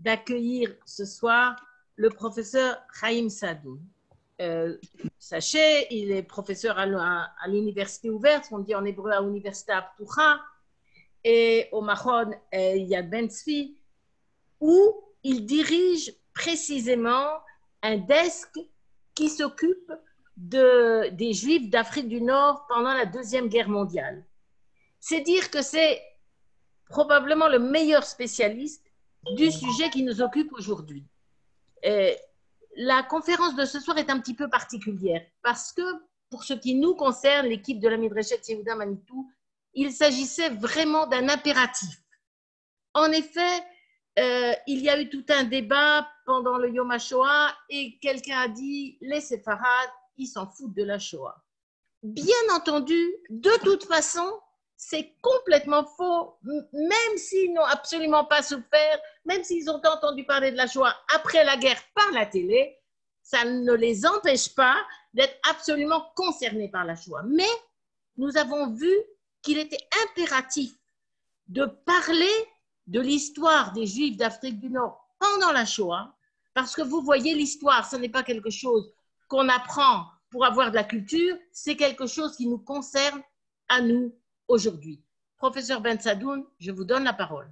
d'accueillir ce soir le professeur Chaim Sadoun. Sachez, il est professeur à l'université ouverte, on dit en hébreu à l'université Aptucha, et au Machon Yad Ben Tzvi, où il dirige précisément un desk qui s'occupe des Juifs d'Afrique du Nord pendant la Deuxième Guerre mondiale. C'est dire que c'est probablement le meilleur spécialiste du sujet qui nous occupe aujourd'hui. La conférence de ce soir est un petit peu particulière parce que, pour ce qui nous concerne, l'équipe de la Midreshet Yehuda Manitou, il s'agissait vraiment d'un impératif. En effet, il y a eu tout un débat pendant le Yom HaShoah et quelqu'un a dit les séfarades, ils s'en foutent de la Shoah. Bien entendu, de toute façon, c'est complètement faux, même s'ils n'ont absolument pas souffert, même s'ils ont entendu parler de la Shoah après la guerre par la télé, ça ne les empêche pas d'être absolument concernés par la Shoah. Mais nous avons vu qu'il était impératif de parler de l'histoire des Juifs d'Afrique du Nord pendant la Shoah, parce que vous voyez, l'histoire, ce n'est pas quelque chose qu'on apprend pour avoir de la culture, c'est quelque chose qui nous concerne à nous aujourd'hui. Professeur Ben Sadoun, je vous donne la parole.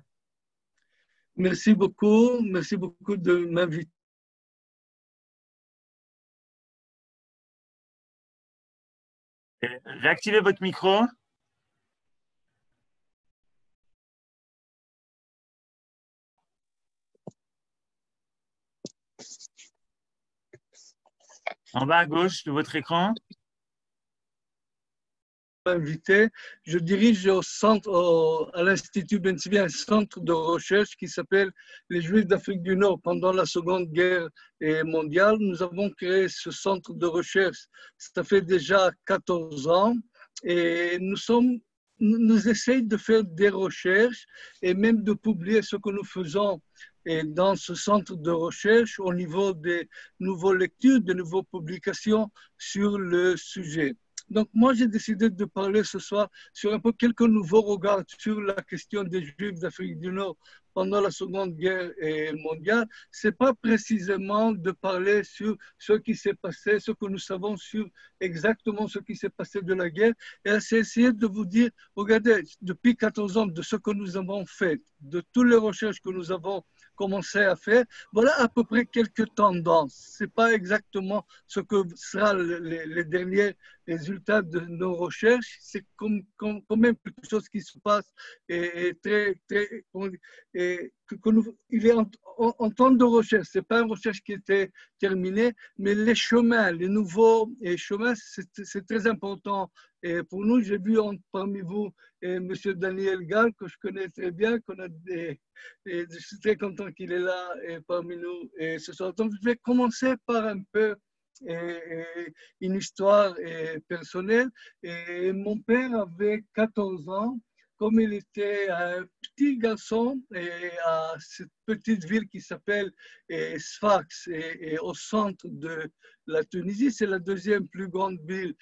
Merci beaucoup de m'inviter. Réactivez votre micro. En bas à gauche de votre écran. Invité. Je dirige au centre, à l'Institut Ben Tzvi, un centre de recherche qui s'appelle les Juifs d'Afrique du Nord. Pendant la Seconde Guerre mondiale, nous avons créé ce centre de recherche. Ça fait déjà 14 ans et nous essayons de faire des recherches et même de publier ce que nous faisons dans ce centre de recherche au niveau des nouvelles lectures, de nouvelles publications sur le sujet. Donc, moi, j'ai décidé de parler ce soir sur un peu quelques nouveaux regards sur la question des Juifs d'Afrique du Nord pendant la Seconde Guerre mondiale. Ce n'est pas précisément de parler sur ce qui s'est passé, ce que nous savons sur exactement ce qui s'est passé de la guerre. Et c'est essayer de vous dire, regardez, depuis 14 ans, de ce que nous avons fait, de toutes les recherches que nous avons commencé à faire, voilà à peu près quelques tendances. Ce n'est pas exactement ce que sera les derniers résultats de nos recherches, c'est quand même quelque chose qui se passe et il est en temps de recherche. Ce n'est pas une recherche qui était terminée, mais les chemins, les nouveaux chemins, c'est très important. Et pour nous, j'ai vu parmi vous M. Daniel Gall, que je connais très bien, et je suis très content qu'il est là parmi nous ce soir. Donc, je vais commencer par un peu une histoire personnelle. Et mon père avait 14 ans. Comme il était un petit garçon à cette petite ville qui s'appelle Sfax, au centre de la Tunisie, c'est la deuxième plus grande ville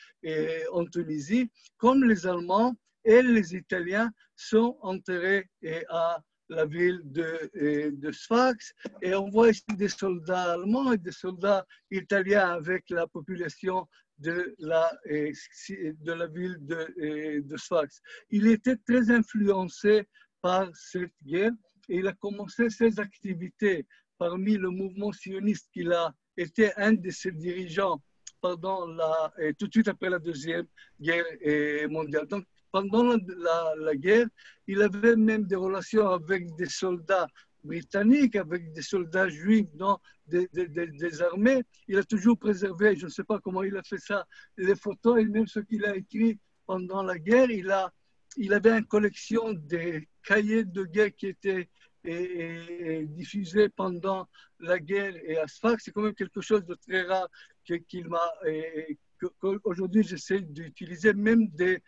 en Tunisie, comme les Allemands et les Italiens sont enterrés à la ville de Sfax. Et on voit ici des soldats allemands et des soldats italiens avec la population de la ville de Sfax. Il était très influencé par cette guerre et il a commencé ses activités parmi le mouvement sioniste qu'il a été un de ses dirigeants tout de suite après la Deuxième Guerre mondiale. Donc, pendant la guerre, il avait même des relations avec des soldats britanniques, avec des soldats juifs dans des armées. Il a toujours préservé, je ne sais pas comment il a fait ça, les photos et même ce qu'il a écrit pendant la guerre. Il avait une collection des cahiers de guerre qui étaient diffusés pendant la guerre et à Sfax. C'est quand même quelque chose de très rare qu'il m'a qu'aujourd'hui j'essaie d'utiliser, même des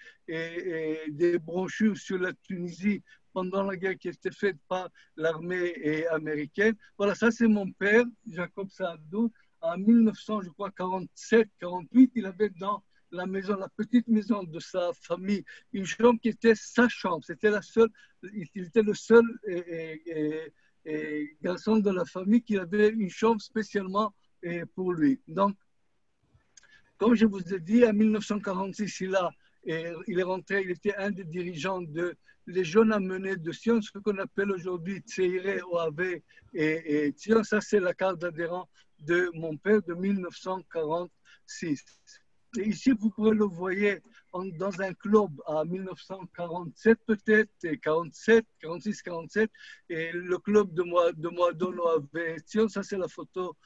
brochures sur la Tunisie pendant la guerre qui a été faite par l'armée américaine. Voilà, ça c'est mon père, Jacob Saadou. En 1947-48, il avait dans la maison, la petite maison de sa famille, une chambre qui était sa chambre. C'était la seule, il était le seul garçon de la famille qui avait une chambre spécialement pour lui. Donc, comme je vous ai dit, en 1946, il est rentré, il était un des dirigeants de les jeunes amenés de Sion, ce qu'on appelle aujourd'hui Tseire OAV et Sion. Ça, c'est la carte d'adhérent de mon père de 1946. Et ici, vous pouvez le voir dans un club en 1947 peut-être, 47, 46, 47, et le club de Moadon OAV Sion. Ça, c'est la photo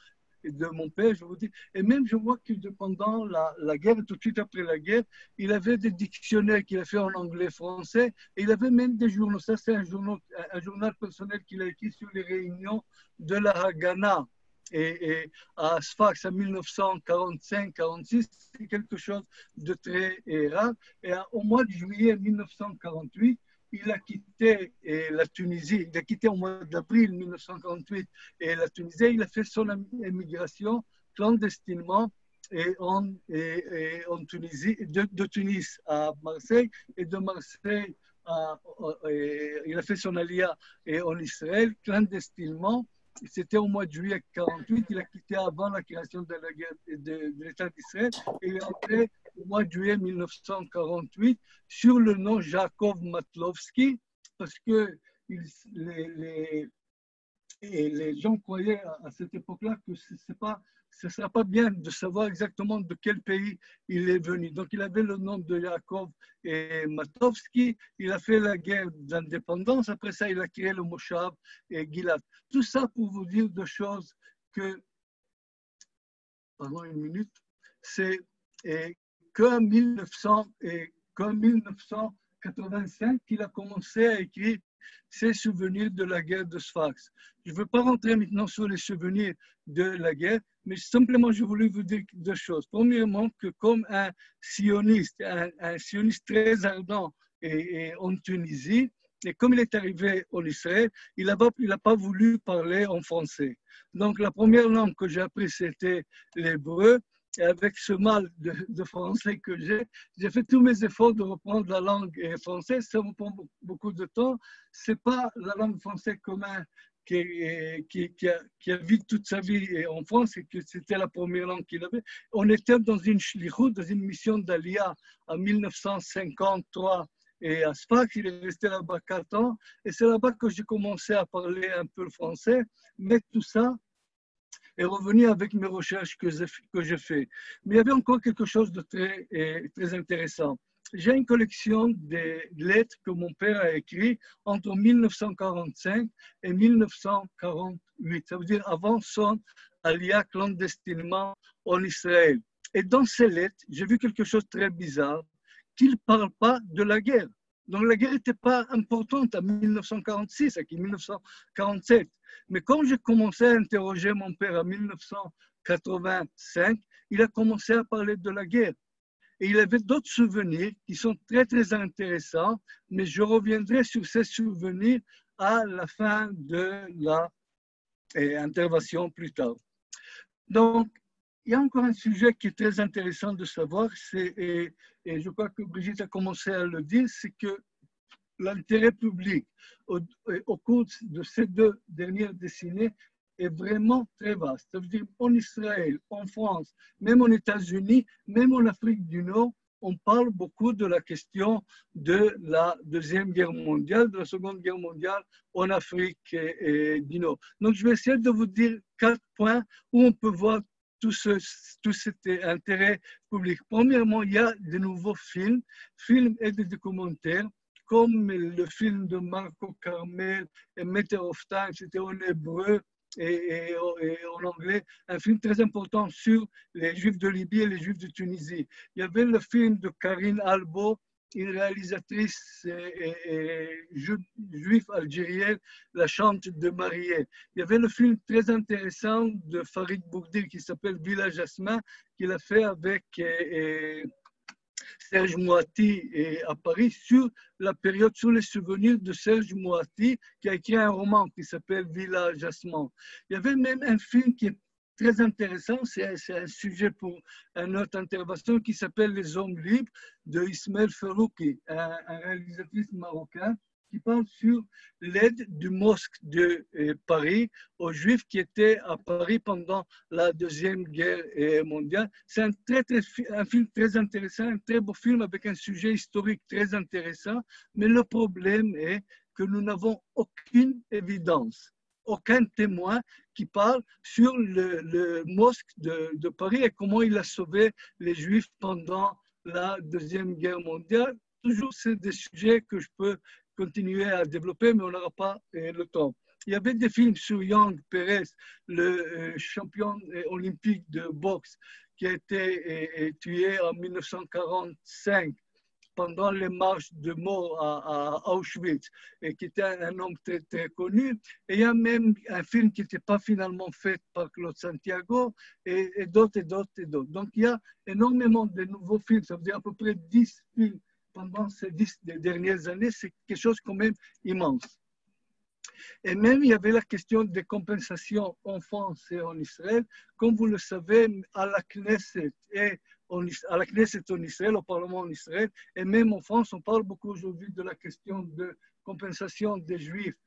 de mon père, je vous dis. Et même, je vois que pendant la guerre, tout de suite après la guerre, il avait des dictionnaires qu'il a fait en anglais-français, et il avait même des journaux. Ça, c'est un journal personnel qu'il a écrit sur les réunions de la Haganah. Et à Sfax en 1945-46, c'est quelque chose de très rare. Et au mois de juillet 1948, il a quitté la Tunisie, il a quitté au mois d'avril 1948 et la Tunisie, il a fait son émigration clandestinement en Tunisie, de Tunis à Marseille et de Marseille il a fait son alia en Israël clandestinement. C'était au mois de juillet 1948, il a quitté avant la création de la guerre de l'État d'Israël et il est entré au mois de juillet 1948 sur le nom Jacob Matlovsky parce que les gens croyaient à cette époque-là que ce ne sera pas bien de savoir exactement de quel pays il est venu. Donc, il avait le nom de Jacob Matlovsky. Il a fait la guerre d'indépendance. Après ça, il a créé le Moshav et Gilad. Tout ça pour vous dire deux choses que, pardon une minute, c'est qu'en 1985 qu'il a commencé à écrire ses souvenirs de la guerre de Sfax. Je ne veux pas rentrer maintenant sur les souvenirs de la guerre, mais simplement je voulais vous dire deux choses. Premièrement, que comme un sioniste très ardent en Tunisie, et comme il est arrivé en Israël, il n'a pas voulu parler en français. Donc la première langue que j'ai apprise, c'était l'hébreu. Et avec ce mal de français que j'ai fait tous mes efforts de reprendre la langue française. Ça me prend beaucoup de temps. Ce n'est pas la langue française commun qui a vécu toute sa vie en France et que c'était la première langue qu'il avait. On était dans une shlichut, dans une mission d'Aliyah en 1953 et à Sfax. Il est resté là-bas 4 ans et c'est là-bas que j'ai commencé à parler un peu le français. Mais tout ça est revenu avec mes recherches que j'ai fait. Mais il y avait encore quelque chose de très intéressant. J'ai une collection de lettres que mon père a écrites entre 1945 et 1948. Ça veut dire avant son alia clandestinement en Israël. Et dans ces lettres, j'ai vu quelque chose de très bizarre, qu'il ne parle pas de la guerre. Donc la guerre n'était pas importante en 1946, en 1947. Mais quand j'ai commencé à interroger mon père en 1985, il a commencé à parler de la guerre. Et il avait d'autres souvenirs qui sont très intéressants, mais je reviendrai sur ces souvenirs à la fin de l'intervention plus tard. Donc, il y a encore un sujet qui est très intéressant de savoir, et je crois que Brigitte a commencé à le dire, c'est que l'intérêt public au cours de ces 2 dernières décennies est vraiment très vaste. Ça veut dire en Israël, en France, même aux États-Unis, même en Afrique du Nord, on parle beaucoup de la question de la Deuxième Guerre mondiale, de la Seconde Guerre mondiale en Afrique du Nord. Donc, je vais essayer de vous dire 4 points où on peut voir tout cet intérêt public. Premièrement, il y a de nouveaux films et des documentaires, comme le film de Marco Carmel, Matter of Time, c'était en hébreu et en anglais, un film très important sur les Juifs de Libye et les Juifs de Tunisie. Il y avait le film de Karine Albo, une réalisatrice juive algérienne, La Chante de Marielle. Il y avait le film très intéressant de Farid Boukdil qui s'appelle Villa Jasmin, qu'il a fait avec Serge Moati à Paris sur la période, sur les souvenirs de Serge Moati, qui a écrit un roman qui s'appelle Villa Jasmin. Il y avait même un film qui est très intéressant, c'est un sujet pour une autre intervention qui s'appelle Les Hommes libres de Ismaël Ferrouki, un réalisatrice marocain qui parle sur l'aide du mosque de Paris aux Juifs qui étaient à Paris pendant la Deuxième Guerre mondiale. C'est un film très intéressant, un très beau film avec un sujet historique très intéressant, mais le problème est que nous n'avons aucune évidence, aucun témoin qui parle sur le mosque de Paris et comment il a sauvé les Juifs pendant la Deuxième Guerre mondiale. Toujours, c'est des sujets que je peux continuer à développer, mais on n'aura pas le temps. Il y avait des films sur Young Pérez, le champion olympique de boxe, qui a été tué en 1945 pendant les marches de mort à Auschwitz, et qui était un homme très, très connu. Et il y a même un film qui n'était pas finalement fait par Claude Santiago, et d'autres, et d'autres, et d'autres. Donc il y a énormément de nouveaux films, ça veut dire à peu près 10 films pendant ces 10 dernières années, c'est quelque chose quand même immense. Et même, il y avait la question des compensations en France et en Israël. Comme vous le savez, à la Knesset en Israël, au Parlement en Israël, et même en France, on parle beaucoup aujourd'hui de la question de compensation des Juifs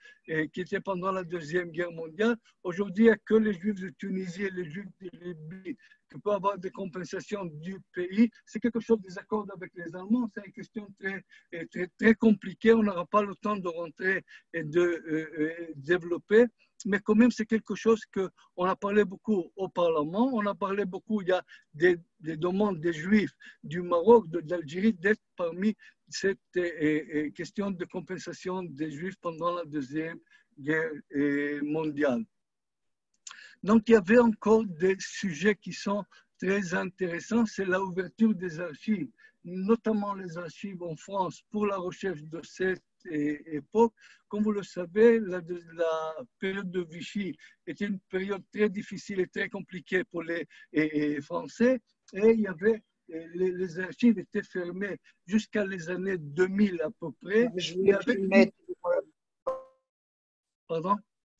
qui étaient pendant la Deuxième Guerre mondiale. Aujourd'hui, il n'y a que les Juifs de Tunisie et les Juifs de Libye qui peuvent avoir des compensations du pays. C'est quelque chose des accords avec les Allemands. C'est une question très compliquée. On n'aura pas le temps de rentrer et de développer. Mais quand même, c'est quelque chose qu'on a parlé beaucoup au Parlement. On a parlé beaucoup, il y a des demandes des Juifs du Maroc, de l'Algérie, d'être parmi cette question de compensation des Juifs pendant la Deuxième Guerre mondiale. Donc, il y avait encore des sujets qui sont très intéressants. C'est l'ouverture des archives, notamment les archives en France pour la recherche de cette époque. Comme vous le savez, la période de Vichy était une période très difficile et très compliquée pour les Français. Et il y avait, les archives étaient fermées jusqu'à les années 2000 à peu près. Pardon?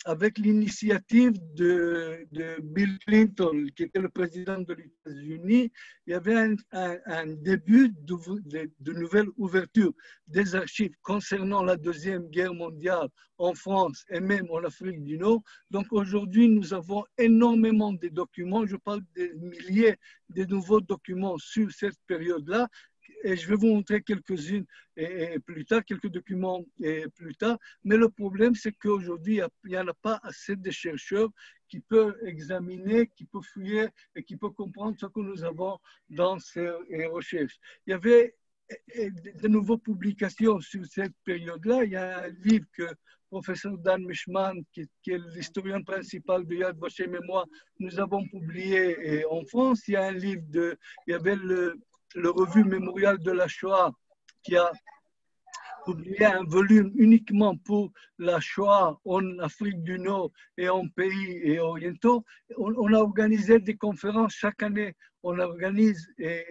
Avec l'initiative de Bill Clinton, qui était le président de l'États-Unis, il y avait un début de nouvelle ouverture des archives concernant la Deuxième Guerre mondiale en France et même en Afrique du Nord. Donc aujourd'hui, nous avons énormément de documents, je parle des milliers de nouveaux documents sur cette période-là, et je vais vous montrer quelques-unes plus tard, quelques documents plus tard. Mais le problème, c'est qu'aujourd'hui, il n'y en a pas assez de chercheurs qui peuvent examiner, qui peuvent fouiller et qui peuvent comprendre ce que nous avons dans ces recherches. Il y avait de nouvelles publications sur cette période-là. Il y a un livre que le professeur Dan Mishman, qui est l'historien principal de Yad Vashem et moi, nous avons publié en France. Il y a un livre il y avait le revue mémorial de la Shoah qui a publié un volume uniquement pour la Shoah en Afrique du Nord et en pays orientaux. On a organisé des conférences chaque année.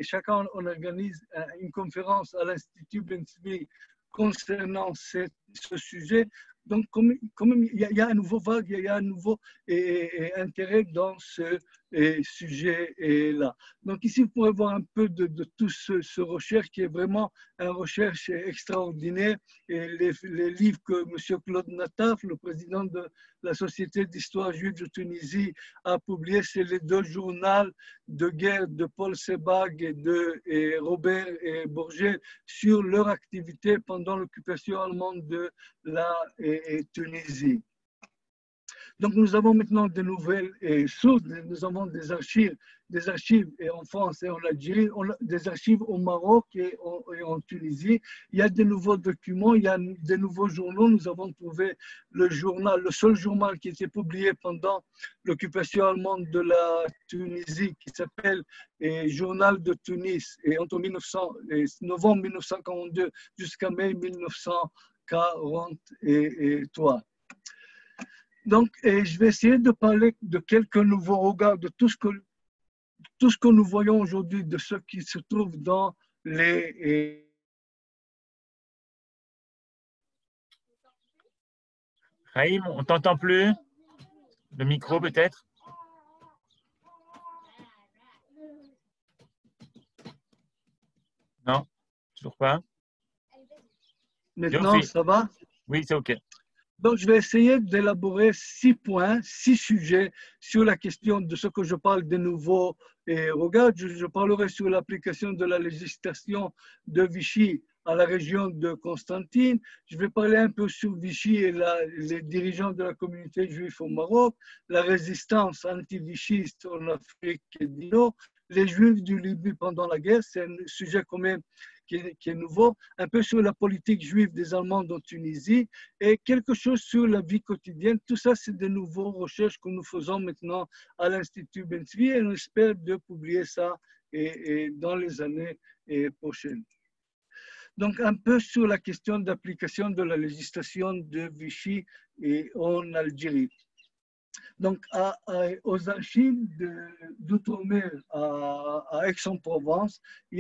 Chaque année, on organise une conférence à l'Institut Ben Tzvi concernant ce sujet. Donc, comme il y a un nouveau vague, il y a un nouveau intérêt dans ce sujet-là. Donc, ici, vous pourrez voir un peu de tout ce recherche qui est vraiment une recherche extraordinaire. Et les livres que M. Claude Nataf, le président de la Société d'histoire juive de Tunisie, a publiés, c'est les deux journaux de guerre de Paul Sebag et de Robert Bourget sur leur activité pendant l'occupation allemande de la Tunisie. Donc, nous avons maintenant de nouvelles sources, nous avons des archives en France et en Algérie, des archives au Maroc et en Tunisie. Il y a de nouveaux documents, il y a de nouveaux journaux. Nous avons trouvé le seul journal qui était publié pendant l'occupation allemande de la Tunisie, qui s'appelle Journal de Tunis, et entre novembre 1942 jusqu'à mai 1943. Donc, je vais essayer de parler de quelques nouveaux regards, de tout ce que nous voyons aujourd'hui, de ce qui se trouve dans les... Raïm, on t'entend plus? Le micro peut-être? Non, toujours pas. Maintenant, ça va? Oui, c'est OK. Donc, je vais essayer d'élaborer 6 points, 6 sujets sur la question de ce que je parle de nouveau. Et regarde, je parlerai sur l'application de la législation de Vichy à la région de Constantine. Je vais parler un peu sur Vichy et les dirigeants de la communauté juive au Maroc, la résistance anti-vichiste en Afrique du Nord, les juifs du Libye pendant la guerre, c'est un sujet quand même qui est nouveau, un peu sur la politique juive des Allemands en Tunisie et quelque chose sur la vie quotidienne. Tout ça, c'est de nouvelles recherches que nous faisons maintenant à l'Institut Ben Tzvi et on espère de publier ça dans les années prochaines. Donc, un peu sur la question d'application de la législation de Vichy en Algérie. Donc, aux archives d'Outre-mer à Aix-en-Provence, il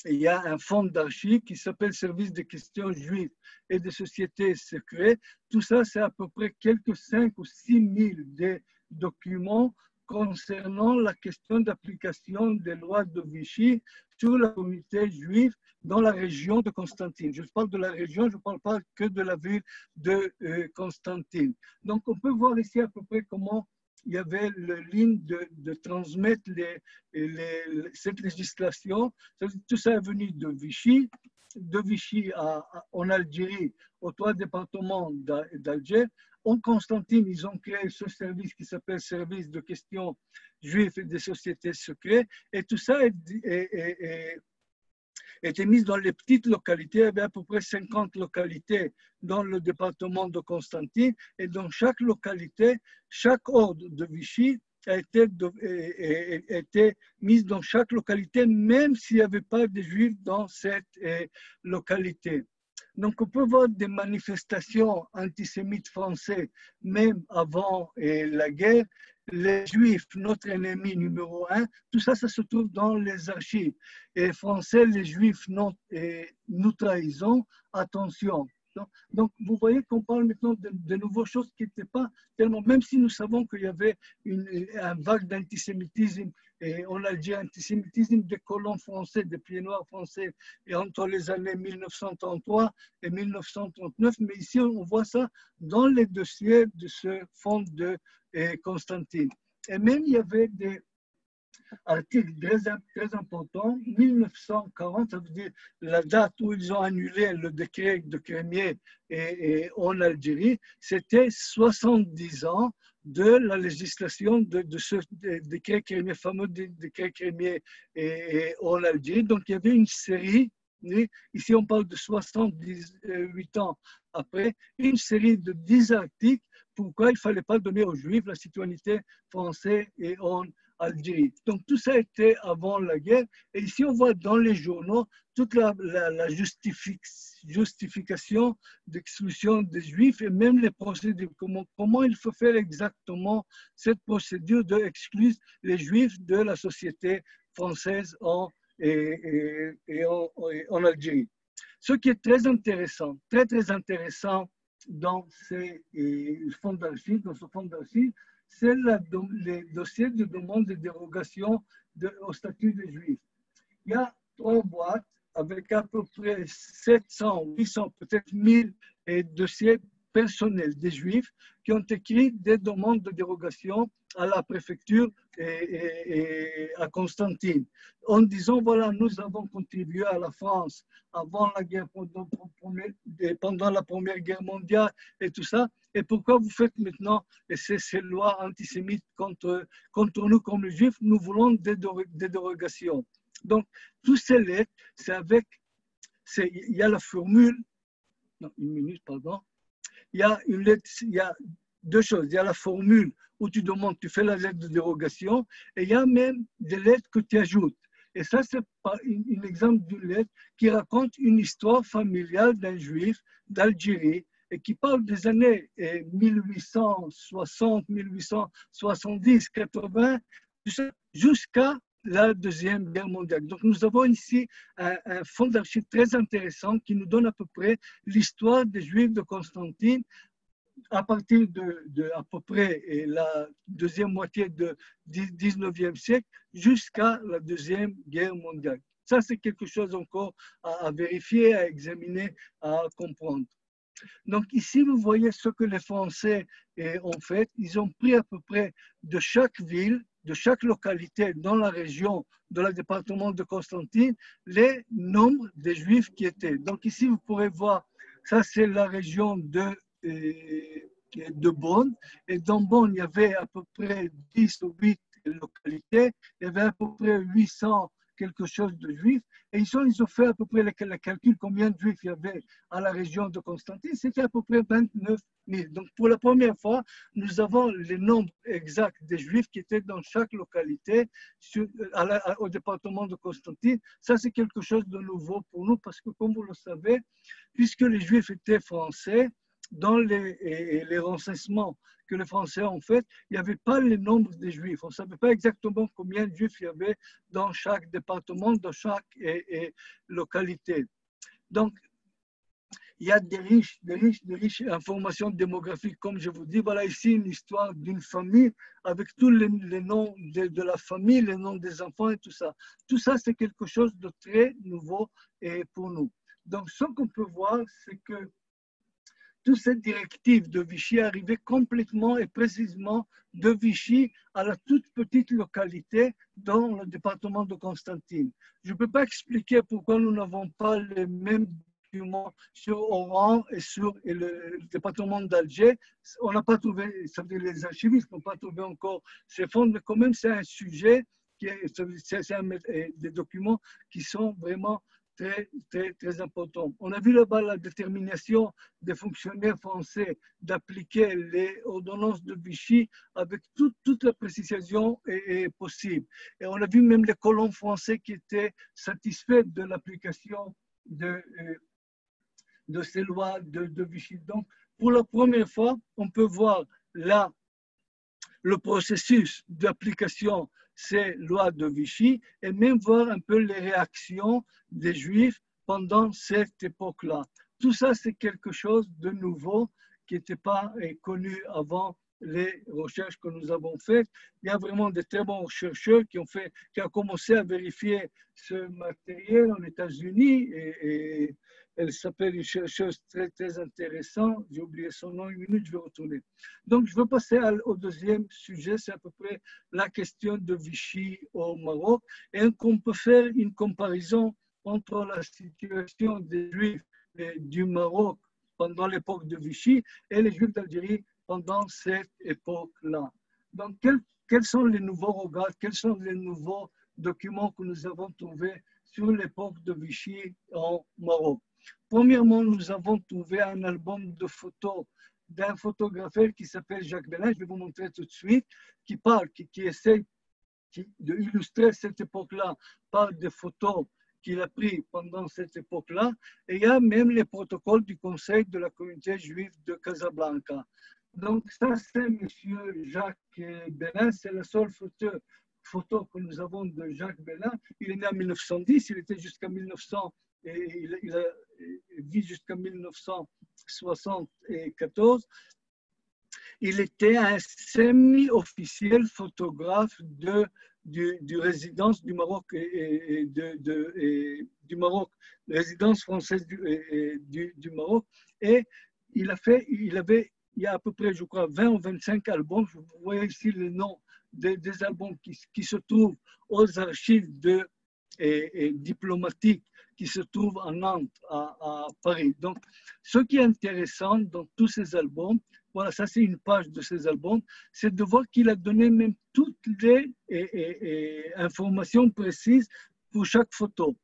y a un fonds d'archives qui s'appelle Service des questions juives et des sociétés secrètes. Tout ça, c'est à peu près quelques 5 ou 6 000 documents concernant la question d'application des lois de Vichy sur la communauté juive dans la région de Constantine. Je parle de la région, je ne parle pas que de la ville de Constantine. Donc, on peut voir ici à peu près comment il y avait la ligne de transmettre cette législation. Tout ça est venu de Vichy en Algérie, aux 3 départements d'Alger. En Constantine, ils ont créé ce service qui s'appelle Service de questions juives et des sociétés secrètes. Et tout ça était mis dans les petites localités. Il y avait à peu près 50 localités dans le département de Constantine. Et dans chaque localité, chaque ordre de Vichy a été mise dans chaque localité, même s'il n'y avait pas de juifs dans cette localité. Donc, on peut voir des manifestations antisémites français, même avant la guerre. Les Juifs, notre ennemi numéro 1, tout ça, ça se trouve dans les archives. Et français, les Juifs, nous trahissons, attention. Donc, vous voyez qu'on parle maintenant de nouvelles choses qui n'étaient pas tellement, même si nous savons qu'il y avait un vague d'antisémitisme en Algérie, antisémitisme des colons français, des pieds noirs français, et entre les années 1933 et 1939, mais ici on voit ça dans les dossiers de ce fonds de Constantine. Et même il y avait des article très important, 1940, ça veut dire la date où ils ont annulé le décret de Crémier en Algérie, c'était 70 ans de la législation de ce décret Crémier, fameux décret Crémier en Algérie. Donc il y avait une série, ici on parle de 78 ans après, une série de 10 articles pourquoi il ne fallait pas donner aux Juifs la citoyenneté française et en Algérie. Donc tout ça était avant la guerre. Et ici on voit dans les journaux toute la justification d'exclusion des Juifs et même les procédures. Comment il faut faire exactement cette procédure d'exclure les Juifs de la société française en Algérie. Ce qui est très intéressant, très intéressant dans ces fonds d'archives, c'est les dossiers de demande de dérogation au statut des Juifs. Il y a 3 boîtes avec à peu près 700, 800, peut-être 1000 dossiers personnels des Juifs qui ont écrit des demandes de dérogation à la préfecture et à Constantine, en disant, voilà, nous avons contribué à la France avant la guerre, pendant la Première Guerre mondiale et tout ça, et pourquoi vous faites maintenant ces lois antisémites contre nous comme les Juifs, nous voulons des dérogations. Donc, tous ces lettres, il y a la formule, non, une minute, pardon, il y a une lettre, il y a 2 choses. Il y a la formule où tu demandes, tu fais la lettre de dérogation, et il y a même des lettres que tu ajoutes. Et ça, c'est un exemple d'une lettre qui raconte une histoire familiale d'un Juif d'Algérie et qui parle des années 1860, 1870, 80, jusqu'à la Deuxième Guerre mondiale. Donc, nous avons ici un fonds d'archives très intéressant qui nous donne à peu près l'histoire des Juifs de Constantine à partir de à peu près la deuxième moitié du 19e siècle jusqu'à la Deuxième Guerre mondiale. Ça, c'est quelque chose encore à vérifier, à examiner, à comprendre. Donc ici, vous voyez ce que les Français ont fait. Ils ont pris à peu près de chaque ville, de chaque localité dans la région de la département de Constantine, les nombres des Juifs qui étaient. Donc ici, vous pourrez voir, ça c'est la région de Bonn. Et dans Bonn, il y avait à peu près 10 ou 8 localités. Il y avait à peu près 800 quelque chose de Juifs. Et ils ont fait à peu près le calcul combien de Juifs il y avait à la région de Constantine. C'était à peu près 29 000. Donc pour la première fois, nous avons les nombres exacts des Juifs qui étaient dans chaque localité au département de Constantine. Ça, c'est quelque chose de nouveau pour nous parce que, comme vous le savez, puisque les Juifs étaient français, dans les renseignements que les Français ont fait, il n'y avait pas le nombre des Juifs. On ne savait pas exactement combien de Juifs il y avait dans chaque département, dans chaque localité. Donc, il y a des riches informations démographiques. Comme je vous dis, voilà ici une histoire d'une famille avec tous les noms de la famille, les noms des enfants et tout ça. Tout ça, c'est quelque chose de très nouveau pour nous. Donc, ce qu'on peut voir, c'est que toute cette directive de Vichy arrivait complètement et précisément de Vichy à la toute petite localité dans le département de Constantine. Je ne peux pas expliquer pourquoi nous n'avons pas les mêmes documents sur Oran et sur le département d'Alger. On n'a pas trouvé, ça veut dire les archivistes n'ont pas trouvé encore ces fonds, mais quand même c'est un sujet, des documents qui sont vraiment très important. On a vu là-bas la détermination des fonctionnaires français d'appliquer les ordonnances de Vichy avec toute la précision possible. Et on a vu même les colons français qui étaient satisfaits de l'application de ces lois de Vichy. Donc, pour la première fois, on peut voir là le processus d'application ces lois de Vichy et même voir un peu les réactions des Juifs pendant cette époque-là. Tout ça, c'est quelque chose de nouveau qui n'était pas connu avant les recherches que nous avons faites. Il y a vraiment de très bons chercheurs qui ont commencé à vérifier ce matériel aux États-Unis et elle s'appelle une chercheuse très intéressante. J'ai oublié son nom, une minute, je vais retourner. Donc, je veux passer au deuxième sujet, c'est à peu près la question de Vichy au Maroc et qu'on peut faire une comparaison entre la situation des Juifs du Maroc pendant l'époque de Vichy et les Juifs d'Algérie pendant cette époque-là. Donc, quels sont les nouveaux regards, quels sont les nouveaux documents que nous avons trouvés sur l'époque de Vichy en Maroc? Premièrement, nous avons trouvé un album de photos d'un photographe qui s'appelle Jacques Bellin, je vais vous montrer tout de suite, qui parle, qui essaie d'illustrer cette époque-là par des photos qu'il a prises pendant cette époque-là. Et il y a même les protocoles du Conseil de la communauté juive de Casablanca. Donc ça, c'est M. Jacques Bellin, c'est la seule photo que nous avons de Jacques Bellin. Il est né en 1910, il était jusqu'à 1900, et il a vécu jusqu'à 1974. Il était un semi-officiel photographe du résidence du Maroc du Maroc, résidence française du Maroc, et il y a à peu près, je crois, 20 ou 25 albums. Vous voyez ici les noms des albums qui se trouvent aux archives diplomatiques qui se trouvent en Nantes, à Paris. Donc, ce qui est intéressant dans tous ces albums, voilà, ça c'est une page de ces albums, c'est de voir qu'il a donné même toutes les informations précises pour chaque photo.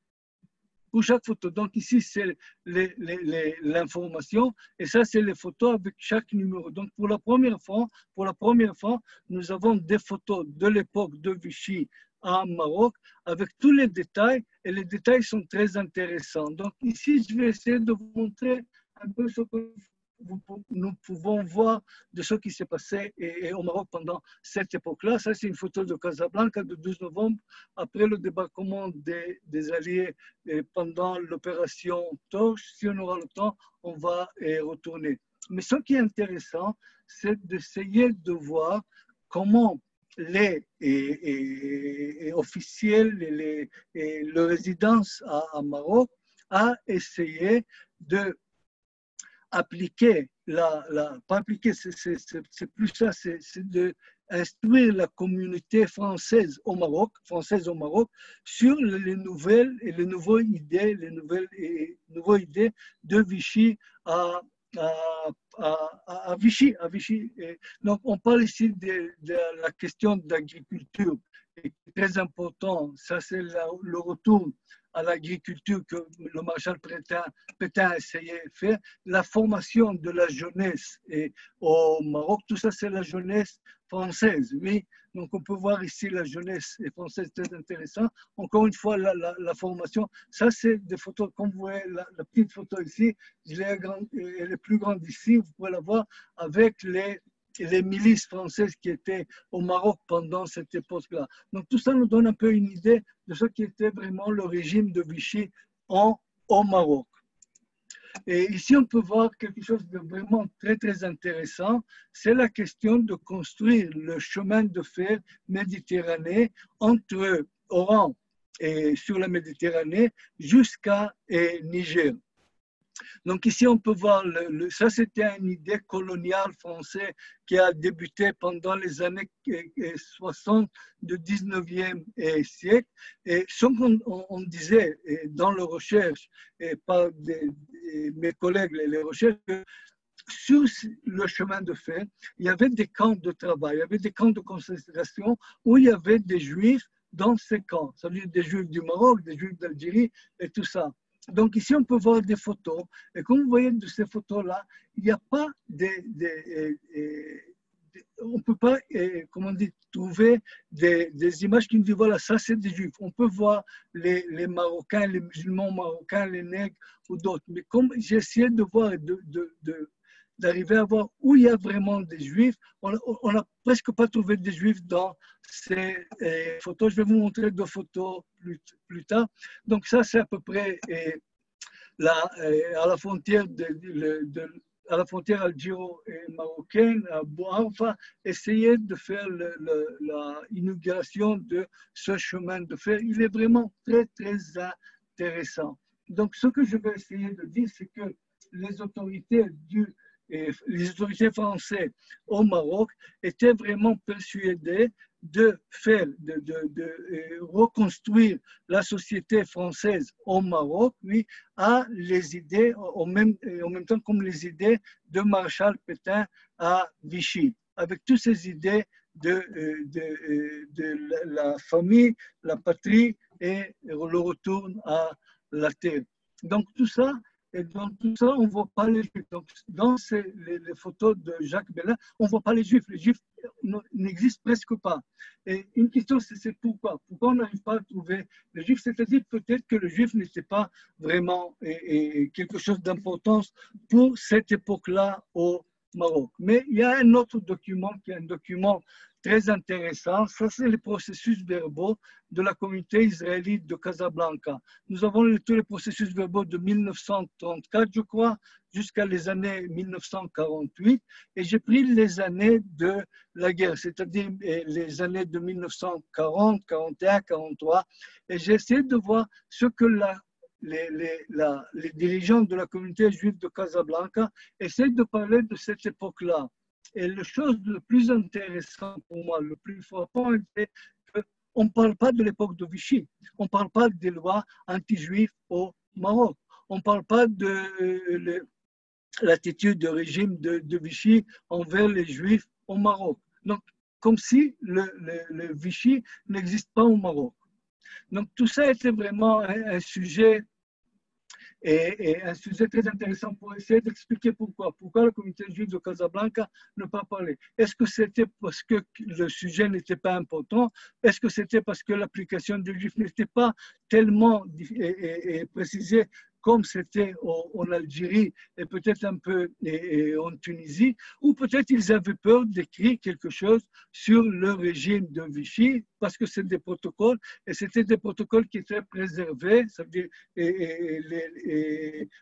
Pour chaque photo. Donc ici, c'est l'information et ça, c'est les photos avec chaque numéro. Donc pour la première fois, nous avons des photos de l'époque de Vichy à Maroc avec tous les détails et les détails sont très intéressants. Donc ici, je vais essayer de vous montrer un peu ce que nous pouvons voir de ce qui s'est passé au Maroc pendant cette époque-là. Ça, c'est une photo de Casablanca de 12 novembre, après le débarquement des Alliés pendant l'opération Torche. Si on aura le temps, on va retourner. Mais ce qui est intéressant, c'est d'essayer de voir comment les officiels, les résidences à Maroc a essayé de appliquer, pas appliquer, c'est plus ça, c'est de instruire la communauté française au Maroc sur les nouvelles et les nouvelles idées, nouvelles idées de Vichy à Vichy. Et donc, on parle ici de la question de l'agriculture, qui est très important. Ça, c'est le retour à l'agriculture que le maréchal Pétain a essayé de faire. La formation de la jeunesse au Maroc, tout ça, c'est la jeunesse française. Oui, donc on peut voir ici la jeunesse française, très intéressant. Encore une fois, la formation, ça c'est des photos, comme vous voyez, la petite photo ici, elle est plus grande ici, vous pouvez la voir avec les milices françaises qui étaient au Maroc pendant cette époque-là. Donc tout ça nous donne un peu une idée de ce qui était vraiment le régime de Vichy au Maroc. Et ici, on peut voir quelque chose de vraiment très, très intéressant. C'est la question de construire le chemin de fer méditerranéen entre Oran et sur la Méditerranée jusqu'à Niger. Donc ici, on peut voir, ça c'était une idée coloniale française qui a débuté pendant les années 60 du 19e siècle. Et ce qu'on disait dans les recherches, et par mes collègues, les recherches, sur le chemin de fer, il y avait des camps de travail, il y avait des camps de concentration où il y avait des juifs dans ces camps. Ça veut dire des juifs du Maroc, des juifs d'Algérie et tout ça. Donc ici, on peut voir des photos. Et comme vous voyez de ces photos-là, il n'y a pas on ne peut pas, comment dire, trouver des images qui nous disent, voilà, ça c'est des juifs. On peut voir les Marocains, les musulmans marocains, les nègres ou d'autres. Mais comme j'ai essayé de voir, d'arriver à voir où il y a vraiment des juifs, on n'a presque pas trouvé des juifs dans ces photos. Je vais vous montrer deux photos plus tard. Donc ça, c'est à peu près à la frontière à la frontière algéro-marocaine, à Bouarfa, essayer de faire l'inauguration de ce chemin de fer. Il est vraiment très, très intéressant. Donc, ce que je vais essayer de dire, c'est que les autorités françaises au Maroc étaient vraiment persuadées de reconstruire la société française au Maroc, oui, à les idées, en même temps comme les idées de Maréchal Pétain à Vichy, avec toutes ces idées de la famille, la patrie et le retour à la terre. Donc tout ça, et dans tout ça, on ne voit pas les Juifs. Donc, dans les photos de Jacques Bellin, on ne voit pas les Juifs. Les Juifs n'existent presque pas. Et une question, c'est pourquoi? Pourquoi on n'arrive pas à trouver les Juifs? C'est-à-dire peut-être que le Juif n'était pas vraiment quelque chose d'importance pour cette époque-là au Maroc. Mais il y a un autre document qui est un document très intéressant. Ça, c'est les processus verbaux de la communauté israélite de Casablanca. Nous avons tous les processus verbaux de 1934, je crois, jusqu'à les années 1948. Et j'ai pris les années de la guerre, c'est-à-dire les années de 1940, 41, 43. Et j'ai essayé de voir ce que les dirigeants de la communauté juive de Casablanca essaient de parler de cette époque-là. Et la chose le plus intéressant pour moi, le plus frappant, c'est qu'on ne parle pas de l'époque de Vichy. On ne parle pas des lois anti-juives au Maroc. On ne parle pas de l'attitude du régime de Vichy envers les Juifs au Maroc. Donc, comme si le Vichy n'existe pas au Maroc. Donc, tout ça était vraiment un sujet et un sujet très intéressant pour essayer d'expliquer pourquoi la communauté juive de Casablanca n'a pas parlé. Est-ce que c'était parce que le sujet n'était pas important? Est-ce que c'était parce que l'application du juif n'était pas tellement précisée comme c'était en Algérie et peut-être un peu en Tunisie, ou peut-être ils avaient peur d'écrire quelque chose sur le régime de Vichy, parce que c'est des protocoles, et c'était des protocoles qui étaient préservés, ça veut dire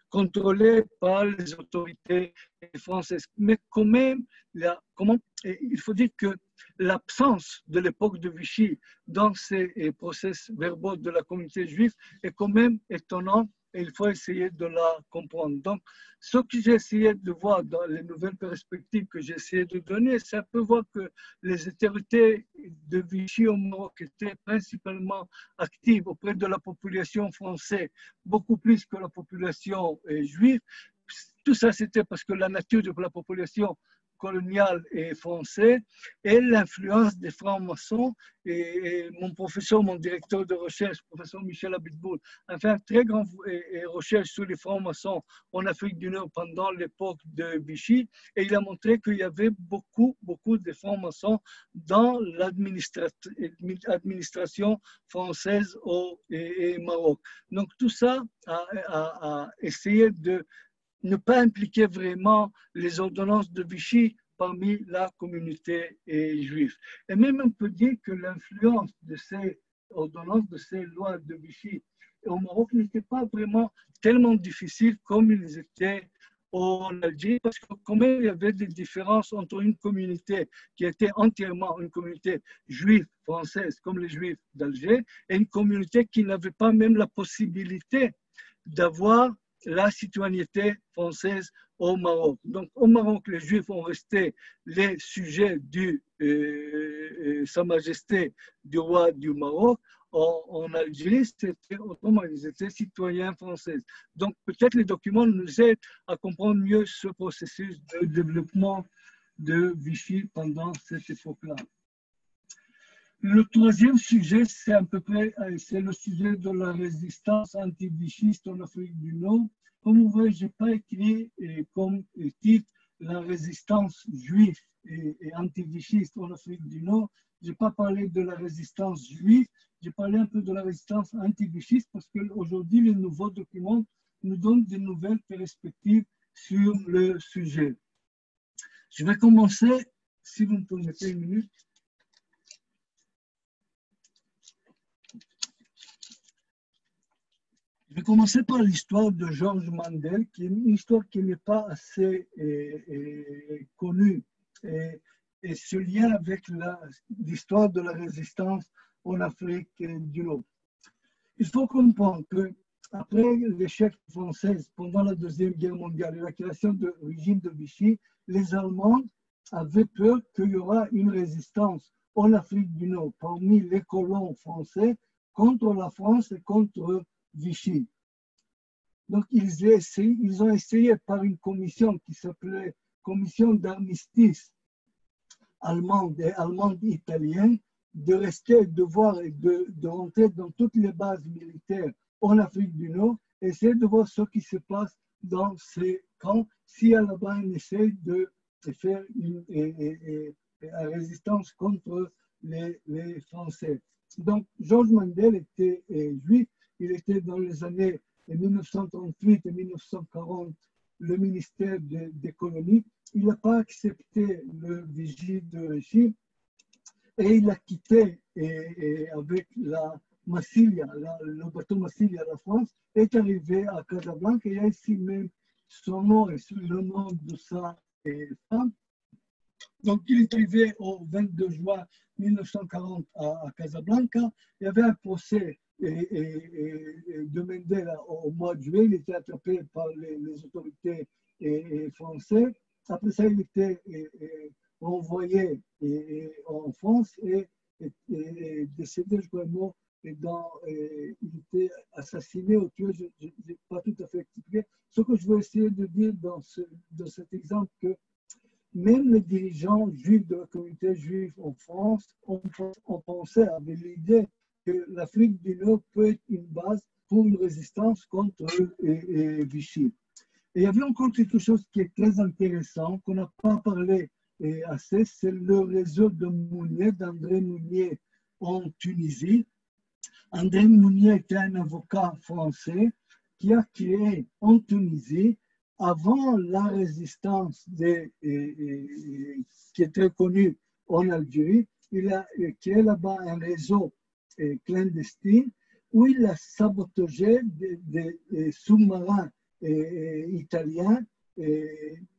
contrôlés par les autorités françaises. Mais quand même, il faut dire que l'absence de l'époque de Vichy dans ces process verbaux de la communauté juive est quand même étonnant et il faut essayer de la comprendre. Donc, ce que j'ai essayé de voir dans les nouvelles perspectives que j'ai essayé de donner, c'est un peu voir que les autorités de Vichy au Maroc étaient principalement actives auprès de la population française, beaucoup plus que la population juive. Tout ça, c'était parce que la nature de la population coloniale et français et l'influence des francs-maçons. Et mon professeur, mon directeur de recherche, professeur Michel Abitboul, a fait une très grande recherche sur les francs-maçons en Afrique du Nord pendant l'époque de Vichy. Et il a montré qu'il y avait beaucoup de francs-maçons dans l'administration française au Maroc. Donc tout ça a essayé de ne pas impliquer vraiment les ordonnances de Vichy parmi la communauté juive. Et même on peut dire que l'influence de ces ordonnances, de ces lois de Vichy au Maroc n'était pas vraiment tellement difficile comme ils étaient en Algérie, parce que quand même il y avait des différences entre une communauté qui était entièrement une communauté juive française, comme les juifs d'Alger, et une communauté qui n'avait pas même la possibilité d'avoir la citoyenneté française au Maroc. Donc, au Maroc, les Juifs ont resté les sujets de Sa Majesté du roi du Maroc. En Algérie, c'était autrement, ils étaient citoyens français. Donc, peut-être les documents nous aident à comprendre mieux ce processus de développement de Vichy pendant cette époque-là. Le troisième sujet, c'est à peu près le sujet de la résistance anti-vichiste en Afrique du Nord. Comme vous voyez, je n'ai pas écrit comme titre la résistance juive et anti-vichiste en Afrique du Nord. Je n'ai pas parlé de la résistance juive, j'ai parlé un peu de la résistance anti-vichiste parce qu'aujourd'hui, les nouveaux documents nous donnent de nouvelles perspectives sur le sujet. Je vais commencer, si vous me permettez une minute. Je vais commencer par l'histoire de Georges Mandel, qui est une histoire qui n'est pas assez connue. Et ce lien avec l'histoire de la résistance en Afrique du Nord. Il faut comprendre qu'après l'échec français pendant la Deuxième Guerre mondiale et la création du régime de Vichy, les Allemands avaient peur qu'il y aura une résistance en Afrique du Nord parmi les colons français contre la France et contre Vichy. Donc, ils ont essayé par une commission qui s'appelait Commission d'armistice allemande et allemande-italienne de rester, de voir et de rentrer dans toutes les bases militaires en Afrique du Nord, essayer de voir ce qui se passe dans ces camps, si à là-bas on essaie de faire une résistance contre les Français. Donc, Georges Mandel était juif. Il était dans les années 1938 et 1940 le ministère des colonies. Il n'a pas accepté le Vichy de régime et il a quitté avec la Massilia, le bateau Massilia, la France, est arrivé à Casablanca. Il y a ici même son nom et le nom de sa femme. Donc, il est arrivé au 22 juin 1940 à Casablanca. Il y avait un procès de Mandel au mois de juillet. Il était attrapé par les autorités françaises. Après ça, il était envoyé en France et décédé, je crois, mort. Il était assassiné ou tué, je n'ai pas tout à fait expliqué. Ce que je veux essayer de dire dans cet exemple, que même les dirigeants juifs de la communauté juive en France ont pensé, avaient l'idée que l'Afrique du Nord peut être une base pour une résistance contre Vichy. Et il y avait encore quelque chose qui est très intéressant, qu'on n'a pas parlé assez, c'est le réseau de Mounier, d'André Mounier en Tunisie. André Mounier était un avocat français qui a créé en Tunisie, avant la résistance qui est très connue en Algérie, il a créé là-bas un réseau clandestin où il a sabotagé des sous-marins italiens,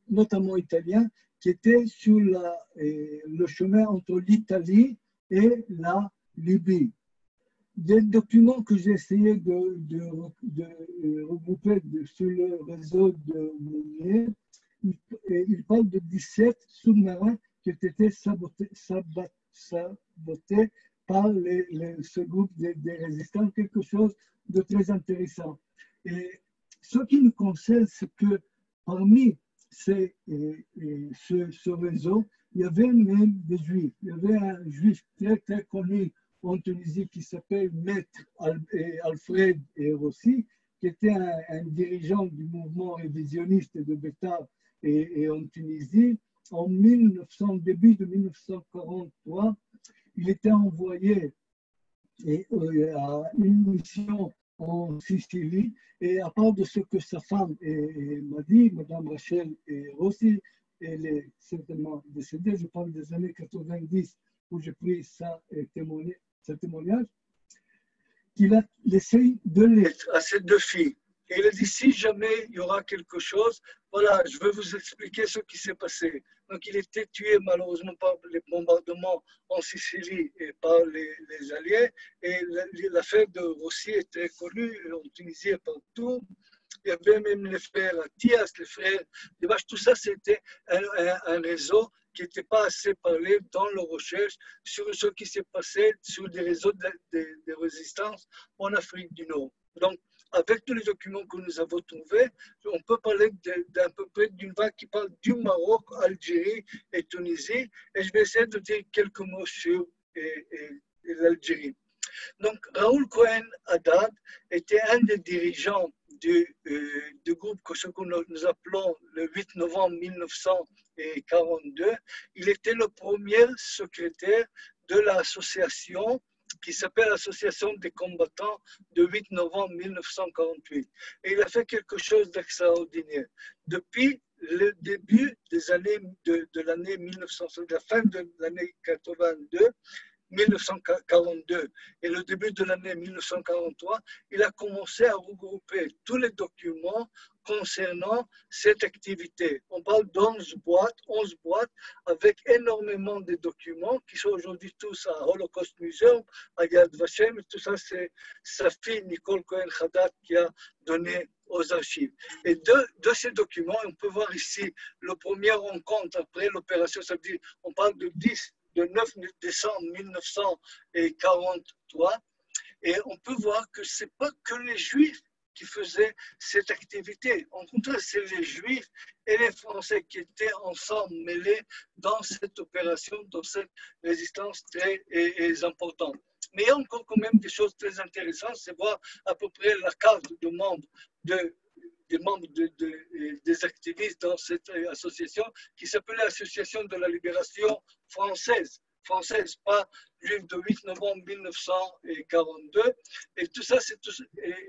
notamment italiens, qui étaient sur le chemin entre l'Italie et la Libye. Des documents que j'ai essayé de regrouper sur le réseau de Mounier, il parle de 17 sous-marins qui ont été sabotés par ce groupe des résistants, quelque chose de très intéressant. Et ce qui nous concerne, c'est que parmi ce réseau, il y avait même des juifs. Il y avait un juif très, très connu en Tunisie qui s'appelle Maître Alfred Rossi, qui était un dirigeant du mouvement révisionniste de Beta et en Tunisie. En début de 1943, il était envoyé à une mission en Sicile, et à part de ce que sa femme m'a dit, Madame Rachel Rossi, elle est certainement décédée, je parle des années 90 où j'ai pris ce témoignage, qu'il a laissé 2 lettres à ces 2 filles. Et il a dit, si jamais il y aura quelque chose, voilà, je vais vous expliquer ce qui s'est passé. Donc, il était tué malheureusement par les bombardements en Sicile et par les Alliés. Et l'affaire de Rossi est très connue en Tunisie et partout. Il y avait même les frères Attias, les frères Devache, tout ça, c'était un réseau qui n'était pas assez parlé dans nos recherches sur ce qui s'est passé sur des réseaux de résistance en Afrique du Nord. Donc, avec tous les documents que nous avons trouvés, on peut parler d'à peu près d'une vague qui parle du Maroc, Algérie et Tunisie. Et je vais essayer de dire quelques mots sur l'Algérie. Donc, Raoul Cohen Haddad était un des dirigeants du groupe que nous appelons le 8 novembre 1942. Il était le premier secrétaire de l'association qui s'appelle l'Association des combattants de 8 novembre 1948. Et il a fait quelque chose d'extraordinaire. Depuis le début des années de l'année 1900, de la fin de l'année 1942 et le début de l'année 1943, il a commencé à regrouper tous les documents concernant cette activité. On parle d'11 boîtes avec énormément de documents qui sont aujourd'hui tous à Holocaust Museum, à Yad Vashem. Tout ça, c'est sa fille Nicole Cohen-Haddad qui a donné aux archives. Et de ces documents, on peut voir ici le premier rencontre après l'opération, ça veut dire, on parle de 9 décembre 1943, et on peut voir que ce n'est pas que les Juifs qui faisaient cette activité. En contraire, c'est les Juifs et les Français qui étaient ensemble mêlés dans cette opération, dans cette résistance très importante. Mais il y a encore quand même des choses très intéressantes, c'est voir à peu près la carte de membres des membres des activistes dans cette association qui s'appelait l'Association de la libération française, pas juive, de 8 novembre 1942. Et tout ça,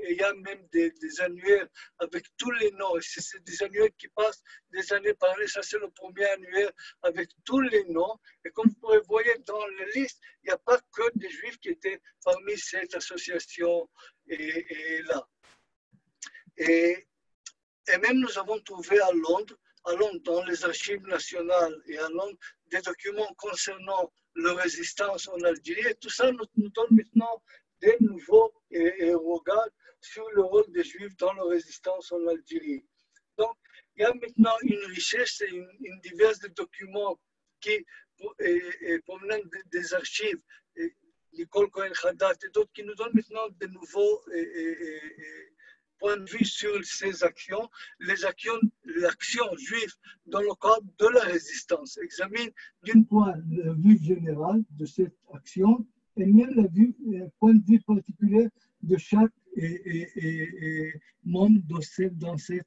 il y a même des annuaires avec tous les noms. Et c'est des annuaires qui passent des années par année. Ça, c'est le premier annuaire avec tous les noms. Et comme vous pouvez voir dans la liste, il n'y a pas que des juifs qui étaient parmi cette association là. Et même nous avons trouvé à Londres, dans les archives nationales et à Londres, des documents concernant la résistance en Algérie. Et tout ça nous donne maintenant des nouveaux regards sur le rôle des Juifs dans la résistance en Algérie. Donc, il y a maintenant une richesse et une diverse de documents qui proviennent des archives, Nicole Cohen-Haddad et d'autres, qui nous donnent maintenant de nouveaux point de vue sur ces actions, l'action juive dans le cadre de la résistance. Examine d'une part la vue générale de cette action et même le point de vue particulier de chaque membre dans cette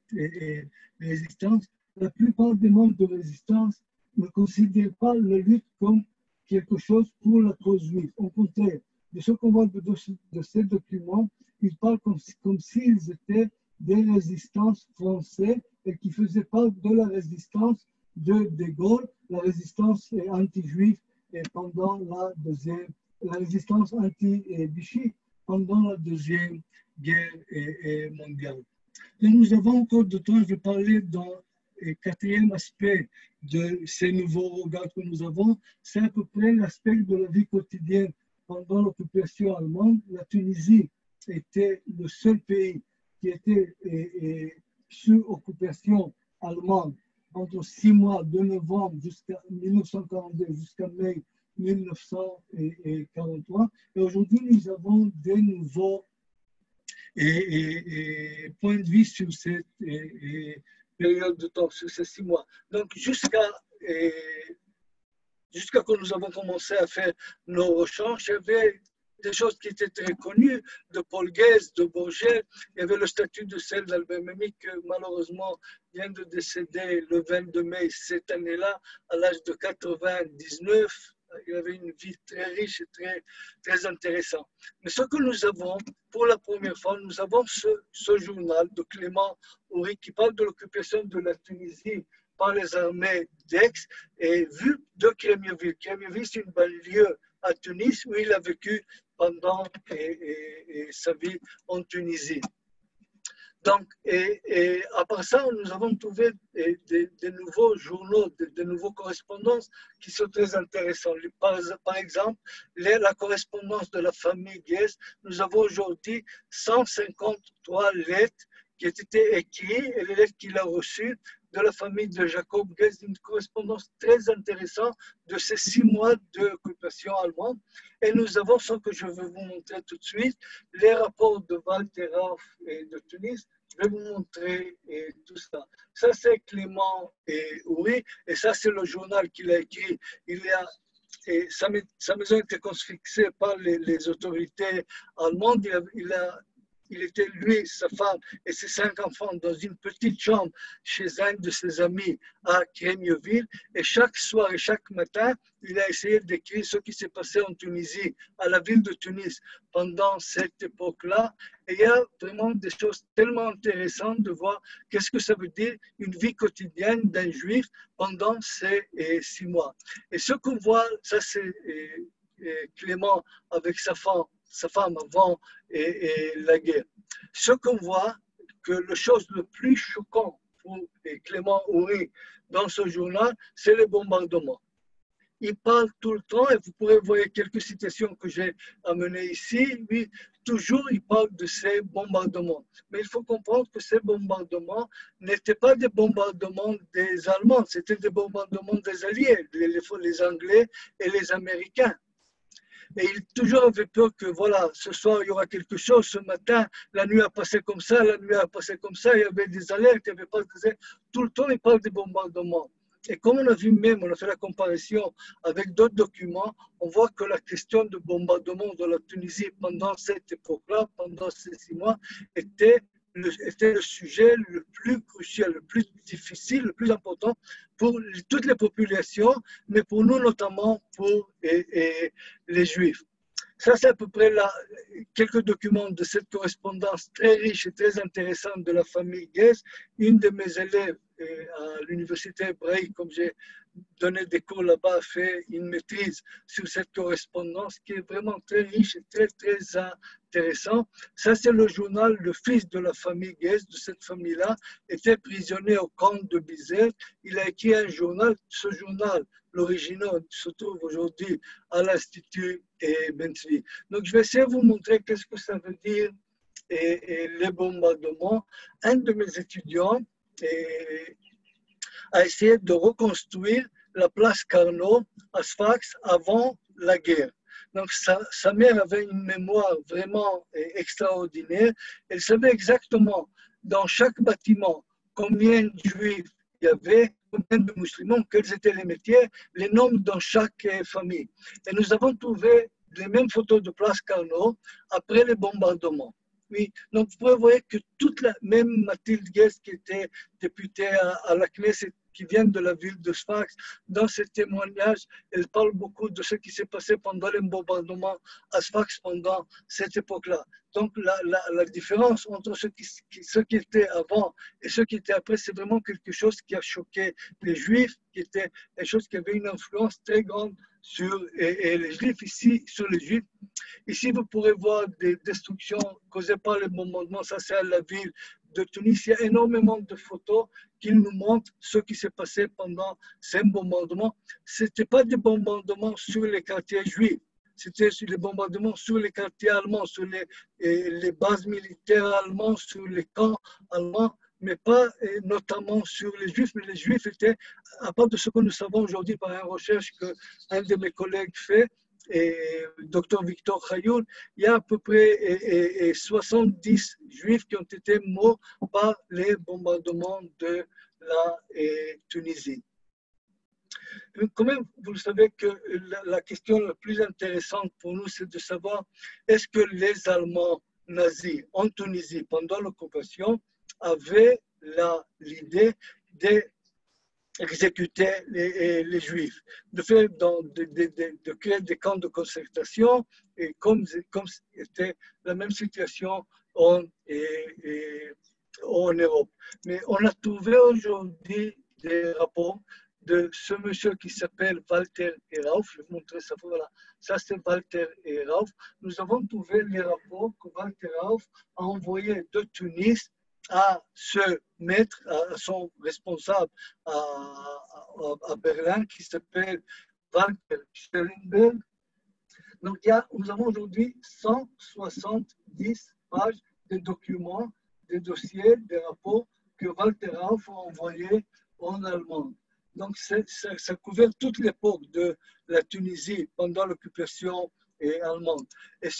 résistance. La plupart des membres de résistance ne considèrent pas la lutte comme quelque chose pour la cause juive. Au contraire, de ce qu'on voit de ces documents, ils parlent comme s'ils étaient des résistances françaises et qui faisaient part de la résistance de Gaulle, la résistance anti-juive pendant la résistance anti-Vichy pendant la Deuxième Guerre mondiale. Et nous avons encore de temps, je vais parler dans le quatrième aspect de ces nouveaux regards que nous avons, c'est à peu près l'aspect de la vie quotidienne. Pendant l'occupation allemande, la Tunisie était le seul pays qui était sous occupation allemande entre 6 mois, de novembre jusqu'à 1942 jusqu'à mai 1943. Et aujourd'hui, nous avons des nouveaux points de vue sur cette période de temps, sur ces 6 mois. Donc, jusqu'à quand nous avons commencé à faire nos recherches, il y avait des choses qui étaient très connues, de Paul Guès, de Bourget. Il y avait le statut de celle d'Albert Memmi, qui malheureusement vient de décéder le 22 mai cette année-là, à l'âge de 99. Il avait une vie très riche et très, très intéressante. Mais ce que nous avons, pour la première fois, nous avons ce journal de Clément Houry qui parle de l'occupation de la Tunisie par les armées d'Aix et vu de Crémieux-Ville. Crémieux-Ville, c'est une banlieue à Tunis où il a vécu pendant sa vie en Tunisie. Donc, à part ça, nous avons trouvé des nouveaux journaux, des nouveaux correspondances qui sont très intéressants. Par exemple, la correspondance de la famille Guès, nous avons aujourd'hui 153 lettres qui ont été écrites et les lettres qu'il a reçues de la famille de Jacob Guès, une correspondance très intéressante de ces 6 mois d'occupation allemande. Et nous avons ce que je vais vous montrer tout de suite, les rapports de Walter Rauff et de Tunis. Je vais vous montrer tout ça. Ça, c'est Clément Houry, et ça, c'est le journal qu'il a écrit. Sa maison était confisquée par les autorités allemandes. Il était, lui, sa femme et ses 5 enfants dans une petite chambre chez un de ses amis à Crémieux-Ville. Et chaque soir et chaque matin, il a essayé d'écrire ce qui s'est passé en Tunisie, à la ville de Tunis, pendant cette époque-là. Et il y a vraiment des choses tellement intéressantes de voir qu'est-ce que ça veut dire une vie quotidienne d'un juif pendant ces 6 mois. Et ce qu'on voit, ça c'est Clément avec sa femme avant la guerre. Ce qu'on voit, que la chose le plus choquant pour Clément Houry dans ce journal, c'est les bombardements. Il parle tout le temps, et vous pourrez voir quelques citations que j'ai amenées ici, lui, toujours il parle de ces bombardements. Mais il faut comprendre que ces bombardements n'étaient pas des bombardements des Allemands, c'était des bombardements des Alliés, les Anglais et les Américains. Et il toujours avait peur que, voilà, ce soir, il y aura quelque chose, ce matin, la nuit a passé comme ça, la nuit a passé comme ça, il y avait des alertes, il n'y avait pas des alertes. Tout le temps, il parle des bombardements. Et comme on a vu même, on a fait la comparaison avec d'autres documents, on voit que la question de bombardement de la Tunisie pendant cette époque-là, pendant ces 6 mois, était le sujet le plus crucial, le plus difficile, le plus important pour toutes les populations, mais pour nous notamment, pour les Juifs. Ça, c'est à peu près quelques documents de cette correspondance très riche et très intéressante de la famille Guès. Une de mes élèves à l'université hébraïque, comme j'ai donné des cours là-bas, a fait une maîtrise sur cette correspondance qui est vraiment très riche et très, très intéressant. Ça, c'est le journal, le fils de la famille Guès, de cette famille-là, était prisonnier au camp de Bizerte. Il a écrit un journal. Ce journal, l'original, se trouve aujourd'hui à l'Institut Ben Tzvi. Donc, je vais essayer de vous montrer qu'est-ce que ça veut dire les bombardements. Un de mes étudiants a essayé de reconstruire la place Carnot à Sfax avant la guerre. Donc, sa mère avait une mémoire vraiment extraordinaire. Elle savait exactement dans chaque bâtiment combien de juifs il y avait, combien de musulmans, quels étaient les métiers, les noms dans chaque famille. Et nous avons trouvé les mêmes photos de place Carnot après les bombardements. Oui, donc vous pouvez voir que même Mathilde Guès, qui était députée à la Knesset, qui vient de la ville de Sfax. Dans ces témoignages, elle parle beaucoup de ce qui s'est passé pendant les bombardements à Sfax pendant cette époque-là. Donc la différence entre ce qui était avant et ce qui était après, c'est vraiment quelque chose qui a choqué les Juifs, qui était quelque chose qui avait une influence très grande sur les Juifs ici, sur les Juifs. Ici, vous pourrez voir des destructions causées par les bombardements. Ça, c'est à la ville de Tunis. Il y a énormément de photos qui nous montrent ce qui s'est passé pendant ces bombardements. Ce n'était pas des bombardements sur les quartiers juifs. C'était sur les bombardements sur les quartiers allemands, sur les bases militaires allemandes, sur les camps allemands, mais pas notamment sur les Juifs. Mais les Juifs étaient, à part de ce que nous savons aujourd'hui par une recherche qu'un de mes collègues fait, et Dr Victor Chayoun, il y a à peu près 70 Juifs qui ont été morts par les bombardements de la Tunisie. Quand même, vous le savez que la question la plus intéressante pour nous, c'est de savoir est-ce que les Allemands nazis en Tunisie pendant l'occupation avaient l'idée d'exécuter les Juifs, de créer des camps de concertation, et comme c'était la même situation en Europe. Mais on a trouvé aujourd'hui des rapports de ce monsieur qui s'appelle Walter Erauf. Je vais vous montrer ça. Voilà. Ça, c'est Walter Erauf. Nous avons trouvé les rapports que Walter Erauf a envoyés de Tunis à ce maître, à son responsable à Berlin, qui s'appelle Walter Schellenberg. Donc, nous avons aujourd'hui 170 pages de documents, des dossiers, des rapports que Walter Erauf a envoyés en allemand. Donc, ça couvert toute l'époque de la Tunisie pendant l'occupation allemande. Et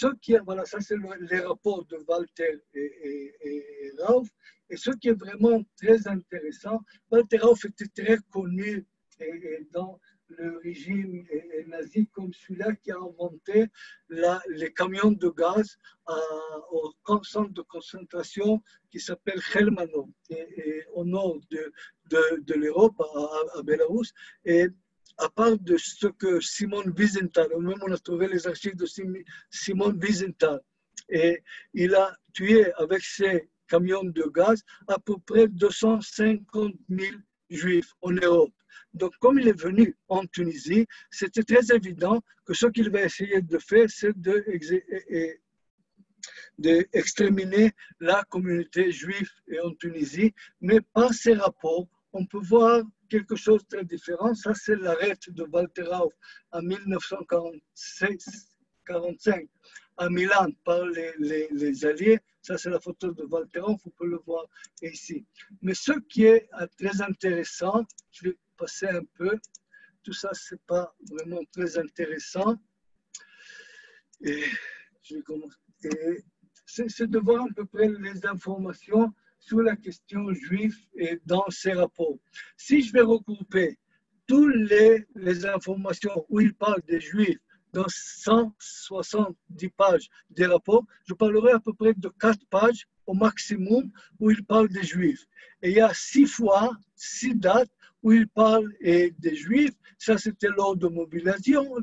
voilà, ça c'est les rapports de Walter et Rauf. Et ce qui est vraiment très intéressant, Walter Rauf était très connu dans le régime nazi comme celui-là qui a inventé les camions de gaz au centre de concentration qui s'appelle Helmano, au nord de l'Europe, à Bélarus. Et à part de ce que Simon Wiesenthal, même on a trouvé les archives de Simon Wiesenthal, et il a tué avec ses camions de gaz à peu près 250 000 Juifs en Europe. Donc, comme il est venu en Tunisie, c'était très évident que ce qu'il va essayer de faire, c'est d'exterminer la communauté juive en Tunisie, mais par ces rapports, on peut voir quelque chose de très différent. Ça, c'est l'arrêt de Walter Rauf en 1945 à Milan par les Alliés. Ça, c'est la photo de Walter Rauf, vous pouvez le voir ici. Mais ce qui est très intéressant, je vais passer un peu, tout ça, ce n'est pas vraiment très intéressant. Et je vais commencer. C'est de voir à peu près les informations sur la question juive et dans ces rapports. Si je vais regrouper toutes les informations où il parle des juifs dans 170 pages des rapports, je parlerai à peu près de 4 pages au maximum où il parle des juifs. Et il y a 6 dates où il parle des juifs. Ça, c'était lors de mobilisation,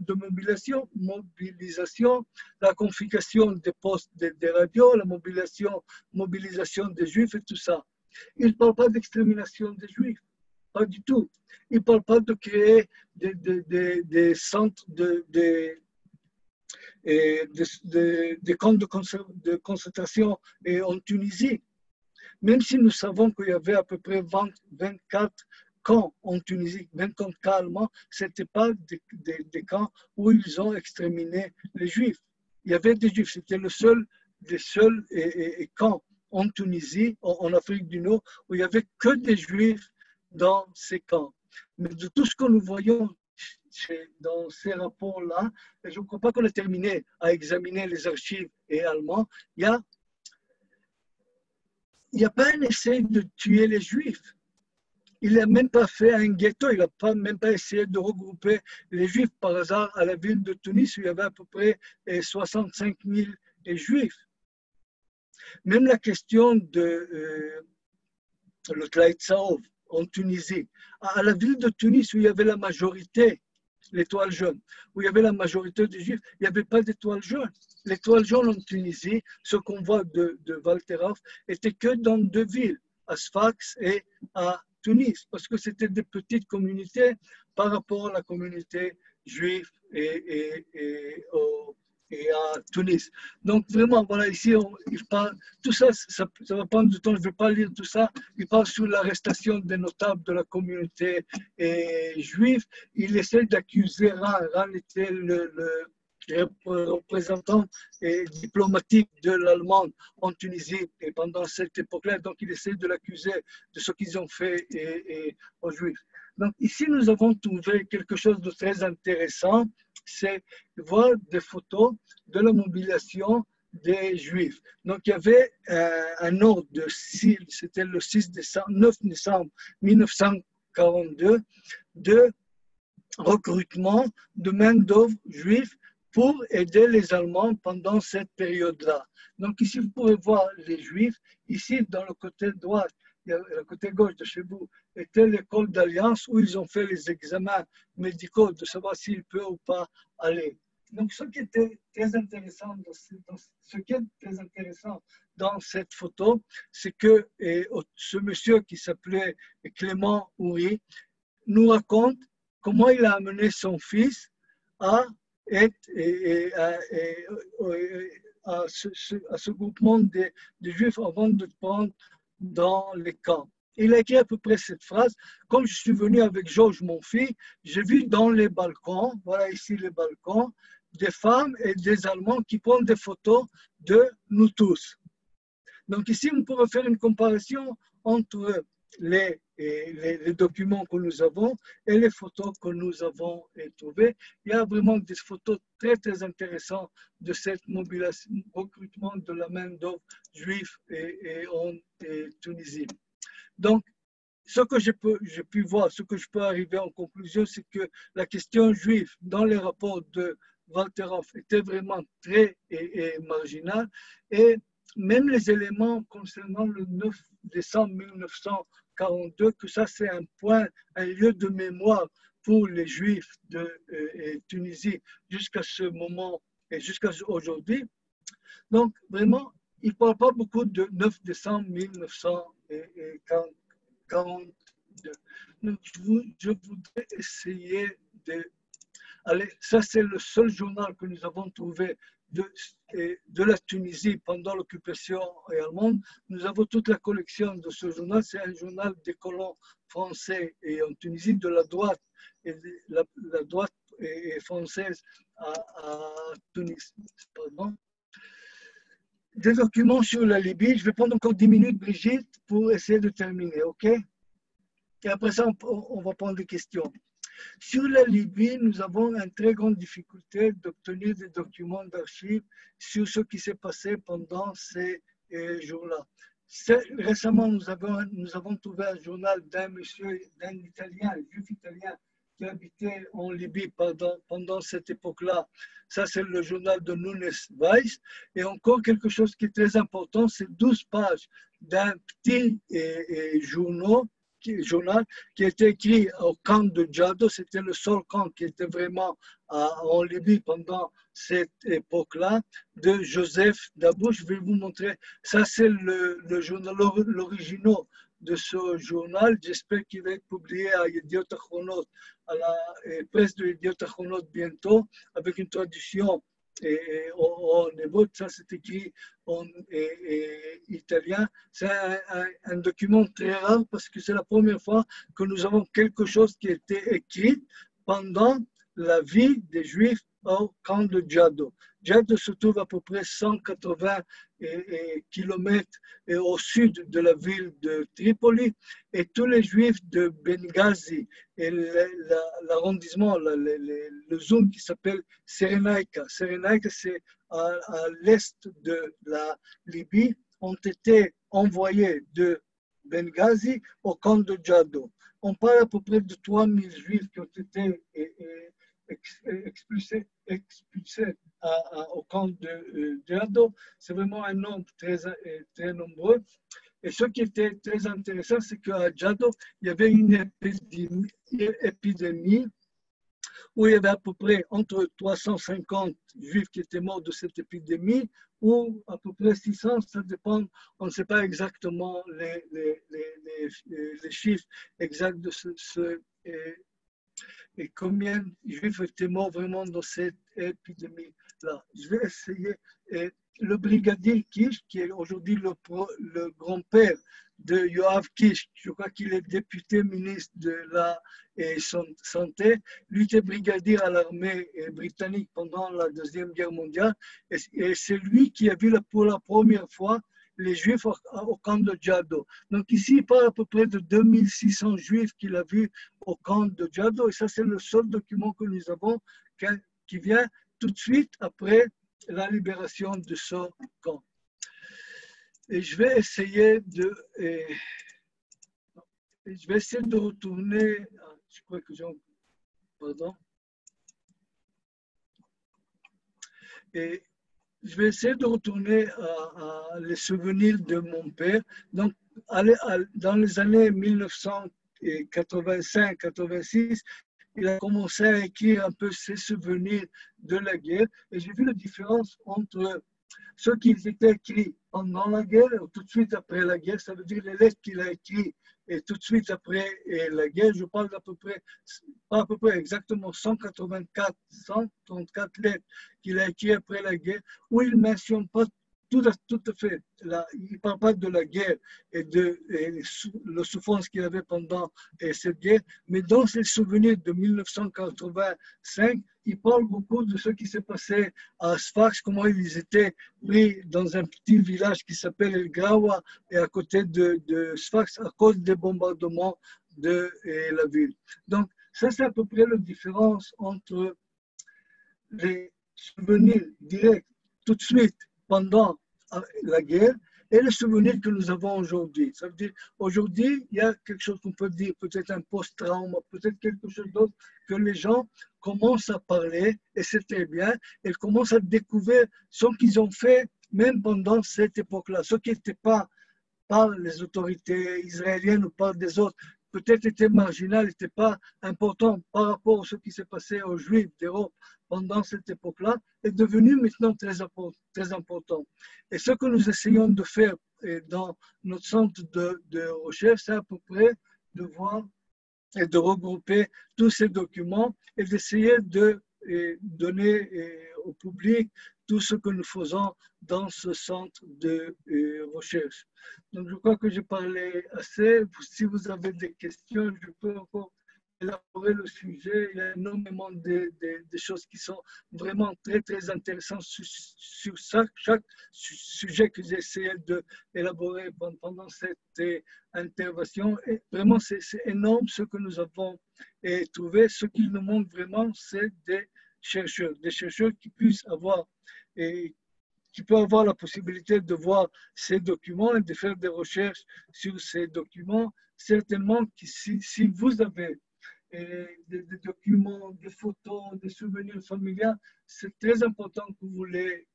la confiscation des postes de radio, la mobilisation des juifs et tout ça. Il ne parle pas d'extermination des juifs, pas du tout. Il ne parle pas de créer des centres des camps de concentration en Tunisie. Même si nous savons qu'il y avait à peu près 24 camps en Tunisie, 24 camps allemands, ce n'étaient pas des camps où ils ont exterminé les Juifs. Il y avait des Juifs, c'était les seuls camps en Tunisie, en Afrique du Nord, où il n'y avait que des Juifs dans ces camps. Mais de tout ce que nous voyons dans ces rapports-là, je ne crois pas qu'on ait terminé à examiner les archives allemandes, il n'y a pas un essai de tuer les Juifs. Il n'a même pas fait un ghetto, il n'a même pas essayé de regrouper les Juifs par hasard à la ville de Tunis où il y avait à peu près 65 000 Juifs. Même la question de le Tlaïtsaov, en Tunisie. À la ville de Tunis où il y avait la majorité, l'étoile jaune, où il y avait la majorité des Juifs, il n'y avait pas d'étoile jaune. L'étoile jaune en Tunisie, ce qu'on voit de Walter Hoff, était que dans deux villes, à Sfax et à Tunis, parce que c'était des petites communautés par rapport à la communauté juive et à Tunis. Donc vraiment, voilà, ici, il parle, tout ça, ça va prendre du temps, je ne vais pas lire tout ça. Il parle sur l'arrestation des notables de la communauté juive. Il essaie d'accuser Ran. Ran était le représentant diplomatique de l'Allemande en Tunisie et pendant cette époque-là. Donc, il essaie de l'accuser de ce qu'ils ont fait aux Juifs. Donc, ici, nous avons trouvé quelque chose de très intéressant, c'est voir des photos de la mobilisation des Juifs. Donc, il y avait un ordre de c'était le 9 décembre 1942, de recrutement de main-d'œuvre juive pour aider les Allemands pendant cette période-là. Donc ici, vous pouvez voir les Juifs. Ici, dans le côté droit, le côté gauche de chez vous, était l'école d'Alliance où ils ont fait les examens médicaux de savoir s'ils peuvent ou pas aller. Donc ce qui était très intéressant dans cette photo, c'est que ce monsieur qui s'appelait Clément Houry nous raconte comment il a amené son fils à ce groupement de Juifs avant de prendre dans les camps. Il a écrit à peu près cette phrase: comme je suis venu avec Georges, mon fils, j'ai vu dans les balcons, voilà ici les balcons, des femmes et des Allemands qui prennent des photos de nous tous. Donc ici, on pourrait faire une comparaison entre les documents que nous avons et les photos que nous avons trouvées. Il y a vraiment des photos très, très intéressantes de cette mobilisation, recrutement de la main-d'œuvre juive en Tunisie. Donc, ce que j'ai pu voir, ce que je peux arriver en conclusion, c'est que la question juive dans les rapports de Walter Hoff était vraiment très marginale, et même les éléments concernant le 9 décembre 1942, que ça c'est un point, un lieu de mémoire pour les Juifs de Tunisie jusqu'à ce moment et jusqu'à aujourd'hui. Donc vraiment, il ne parle pas beaucoup de 9 décembre 1942. Donc je voudrais essayer de... Allez, ça c'est le seul journal que nous avons trouvé de la Tunisie pendant l'occupation allemande. Nous avons toute la collection de ce journal. C'est un journal des colons français et en Tunisie, de la droite, et la droite française à Tunis. Pardon. Des documents sur la Libye. Je vais prendre encore 10 minutes, Brigitte, pour essayer de terminer, ok? Et après ça, on va prendre des questions. Sur la Libye, nous avons une très grande difficulté d'obtenir des documents d'archives sur ce qui s'est passé pendant ces jours-là. Récemment, nous avons trouvé un journal d'un monsieur, d'un Italien, un juif italien, qui habitait en Libye pendant cette époque-là. Ça, c'est le journal de Nunes Weiss. Et encore quelque chose qui est très important, c'est 12 pages d'un petit journal qui a été écrit au camp de Djado. C'était le seul camp qui était vraiment en Libye pendant cette époque-là, de Joseph Dabou. Je vais vous montrer. Ça, c'est le journal, l'original de ce journal. J'espère qu'il va être publié à Yediot Achronot, à la presse de Yediot Achronot bientôt, avec une traduction en hébreu. Ça, c'est écrit en italien. C'est un document très rare parce que c'est la première fois que nous avons quelque chose qui a été écrit pendant la vie des Juifs au camp de Djado. Djado se trouve à peu près 180 kilomètres au sud de la ville de Tripoli, et tous les Juifs de Benghazi et l'arrondissement, le zone qui s'appelle Cyrénaïka. Cyrénaïka, c'est à l'est de la Libye, ont été envoyés de Benghazi au camp de Djado. On parle à peu près de 3000 Juifs qui ont été expulsés au camp de Djado. C'est vraiment un nombre très nombreux. Et ce qui était très intéressant, c'est qu'à Djado, il y avait une épidémie où il y avait à peu près entre 350 juifs qui étaient morts de cette épidémie, ou à peu près 600, ça dépend, on ne sait pas exactement les chiffres exacts de et combien de juifs étaient morts vraiment dans cette épidémie-là. Je vais essayer. Et le brigadier Kish, qui est aujourd'hui le grand-père de Yoav Kish, je crois qu'il est député ministre de la Santé, lui était brigadier à l'armée britannique pendant la Deuxième Guerre mondiale, et c'est lui qui a vu pour la première fois les Juifs au camp de Djado. Donc ici, il parle à peu près de 2600 Juifs qu'il a vus au camp de Djado, et ça c'est le seul document que nous avons qui vient tout de suite après la libération de ce camp. Et je vais essayer de retourner, je crois que j'ai, pardon, et je vais essayer de retourner à les souvenirs de mon père. Donc, dans les années 1985-86, il a commencé à écrire un peu ses souvenirs de la guerre. Et j'ai vu la différence entre ce qui était écrit pendant la guerre ou tout de suite après la guerre. Ça veut dire les lettres qu'il a écrites et tout de suite après la guerre. Je parle d'à peu près, pas à peu près exactement 134 lettres qu'il a écrites après la guerre, où il ne mentionne pas tout à fait, il ne parle pas de la guerre et de la souffrance qu'il avait pendant cette guerre, mais dans ses souvenirs de 1985, il parle beaucoup de ce qui s'est passé à Sfax, comment ils étaient pris dans un petit village qui s'appelle El Grawa, et à côté de Sfax, à cause des bombardements de la ville. Donc, ça, c'est à peu près la différence entre les souvenirs directs tout de suite pendant la guerre et les souvenirs que nous avons aujourd'hui. Ça veut dire, aujourd'hui, il y a quelque chose qu'on peut dire, peut-être un post-trauma, peut-être quelque chose d'autre, que les gens commencent à parler, et c'est très bien, et commencent à découvrir ce qu'ils ont fait, même pendant cette époque-là, ce qui n'était pas par les autorités israéliennes ou par des autres, peut-être était marginal, n'était pas important par rapport à ce qui s'est passé aux Juifs d'Europe pendant cette époque-là, est devenu maintenant très important. Et ce que nous essayons de faire dans notre centre de recherche, c'est à peu près de voir et de regrouper tous ces documents et d'essayer de donner au public tout ce que nous faisons dans ce centre de recherche. Donc, je crois que j'ai parlé assez. Si vous avez des questions, je peux encore élaborer le sujet. Il y a énormément de choses qui sont vraiment très, très intéressantes sur chaque sujet que j'ai essayé d'élaborer pendant cette intervention. Et vraiment, c'est énorme ce que nous avons trouvé. Ce qui nous manque vraiment, c'est des chercheurs qui puissent avoir qui peut avoir la possibilité de voir ces documents et de faire des recherches sur ces documents. Certainement que si vous avez des documents, des photos, des souvenirs familiaux, c'est très important que vous les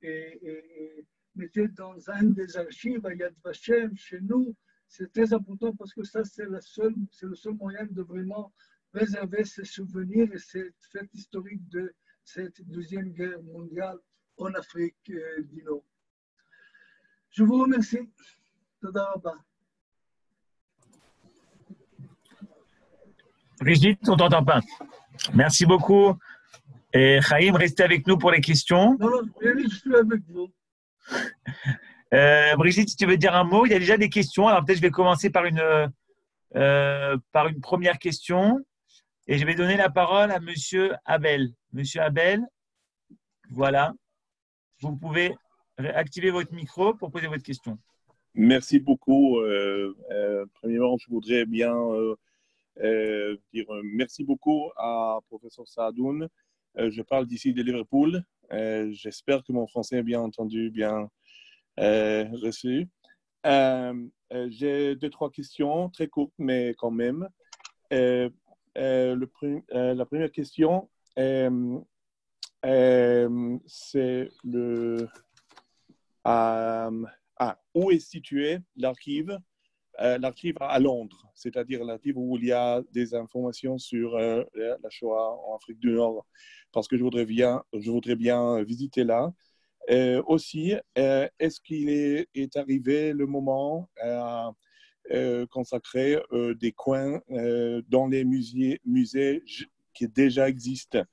mettez dans un des archives à Yad Vashem, chez nous. C'est très important parce que ça, c'est le seul moyen de vraiment préserver ces souvenirs et cette fête historique de cette Deuxième Guerre mondiale en Afrique du Nord. Je vous remercie. Toda rabba. Brigitte, on t'entend pas. Merci beaucoup. Et Chaim, restez avec nous pour les questions. Non, je suis avec vous. Brigitte, si tu veux dire un mot, il y a déjà des questions. Alors peut-être je vais commencer par une première question. Et je vais donner la parole à Monsieur Abel. Monsieur Abel, voilà. Vous pouvez activer votre micro pour poser votre question. Merci beaucoup. Premièrement, je voudrais bien dire merci beaucoup à professeur Saadoun. Je parle d'ici de Liverpool. J'espère que mon français est bien entendu, bien reçu. J'ai 2-3 questions, très courtes, mais quand même. La première question, c'est où est situé l'archive l'archive à Londres, c'est-à-dire l'archive où il y a des informations sur la Shoah en Afrique du Nord, parce que je voudrais bien visiter là. Aussi, est-ce qu'il est arrivé le moment à consacrer des coins dans les musées qui déjà existent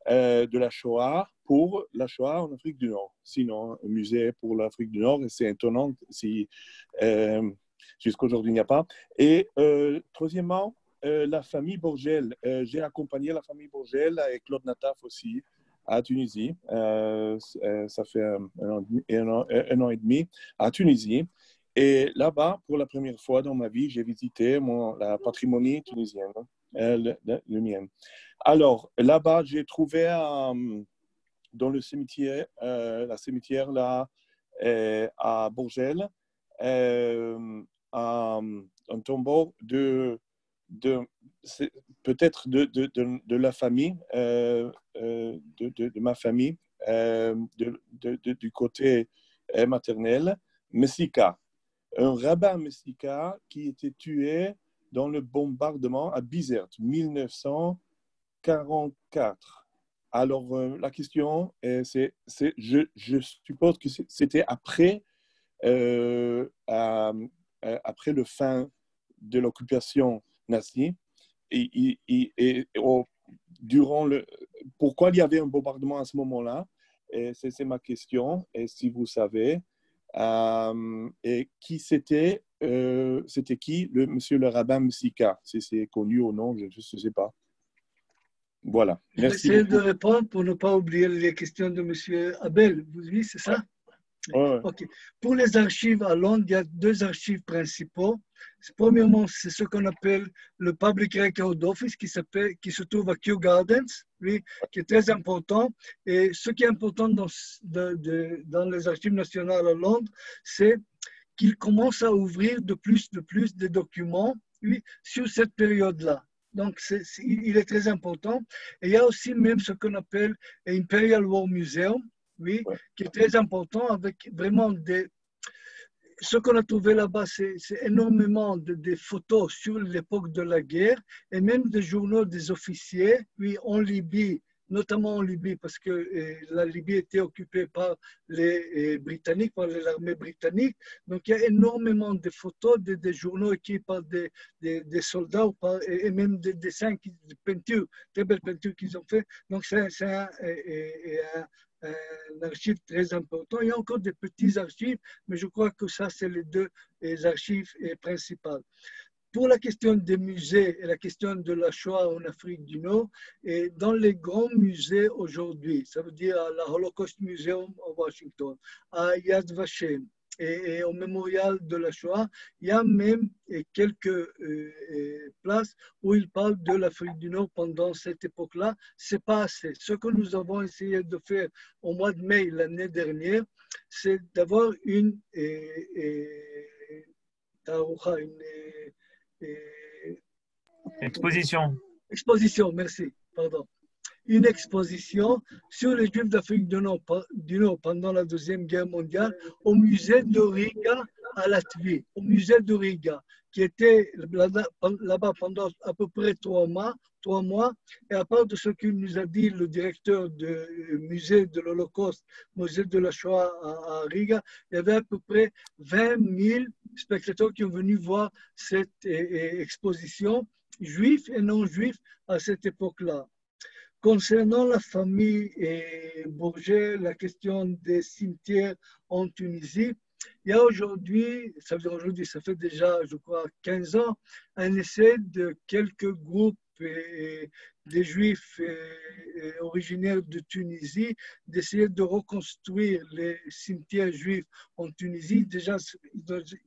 de la Shoah pour la Shoah en Afrique du Nord. Sinon, un musée pour l'Afrique du Nord, c'est étonnant si jusqu'à aujourd'hui il n'y a pas. Et troisièmement, la famille Bourgel. J'ai accompagné la famille Bourgel avec Claude Nataf aussi à Tunisie. Ça fait un an et demi à Tunisie. Et là-bas, pour la première fois dans ma vie, j'ai visité la patrimoine tunisienne, le mien. Alors, là-bas, j'ai trouvé dans le cimetière, la cimetière là, à Bourgel, un tombeau peut-être de la famille, de ma famille, du côté maternel, Messika. Un rabbin Messika qui était tué dans le bombardement à Bizerte, 1944. Alors, la question, je suppose que c'était après le fin de l'occupation nazie. Pourquoi il y avait un bombardement à ce moment-là? C'est ma question. Et si vous savez, et qui c'était qui, monsieur le rabbin Messika? Si c'est connu ou non, je ne sais pas. Voilà. Je vais Merci essayer beaucoup. de répondre pour ne pas oublier les questions de monsieur Abel. Oui, c'est ça? Ouais. Ok. Pour les archives à Londres, il y a deux archives principaux. Premièrement, c'est ce qu'on appelle le Public Record Office qui se trouve à Kew Gardens, oui, qui est très important. Et ce qui est important dans les archives nationales à Londres, c'est qu'ils commencent à ouvrir de plus des documents, oui, sur cette période-là. Donc, il est très important. Et il y a aussi même ce qu'on appelle Imperial War Museum, oui, Ouais. qui est très important avec vraiment ce qu'on a trouvé là-bas, c'est énormément de photos sur l'époque de la guerre et même des journaux des officiers, oui, en Libye, notamment en Libye, parce que la Libye était occupée par les Britanniques, par l'armée britannique. Donc, il y a énormément de photos, des journaux écrits par des soldats et même des dessins, des peintures, très belles peintures qu'ils ont fait. Donc, c'est un archive très important. Il y a encore des petits archives, mais je crois que ça, c'est les deux archives principales. Pour la question des musées et la question de la Shoah en Afrique du Nord, et dans les grands musées aujourd'hui, ça veut dire à la Holocaust Museum à Washington, à Yad Vashem et au mémorial de la Shoah, il y a même quelques places où ils parlent de l'Afrique du Nord pendant cette époque-là. C'est pas assez. Ce que nous avons essayé de faire au mois de mai l'année dernière, c'est d'avoir une exposition, merci, pardon. Une exposition sur les Juifs d'Afrique du Nord pendant la Deuxième Guerre mondiale au musée de Riga à Latvie, au musée de Riga, qui était là-bas pendant à peu près 3 mois. Et à part de ce qu'il nous a dit le directeur du musée de l'Holocauste, musée de la Shoah à Riga, il y avait à peu près 20 000 spectateurs qui ont venu voir cette exposition, juifs et non juifs à cette époque-là. Concernant la famille Bourget, la question des cimetières en Tunisie, il y a aujourd'hui, ça fait déjà, je crois, 15 ans, un essai de quelques groupes des Juifs originaires de Tunisie d'essayer de reconstruire les cimetières juifs en Tunisie. Déjà,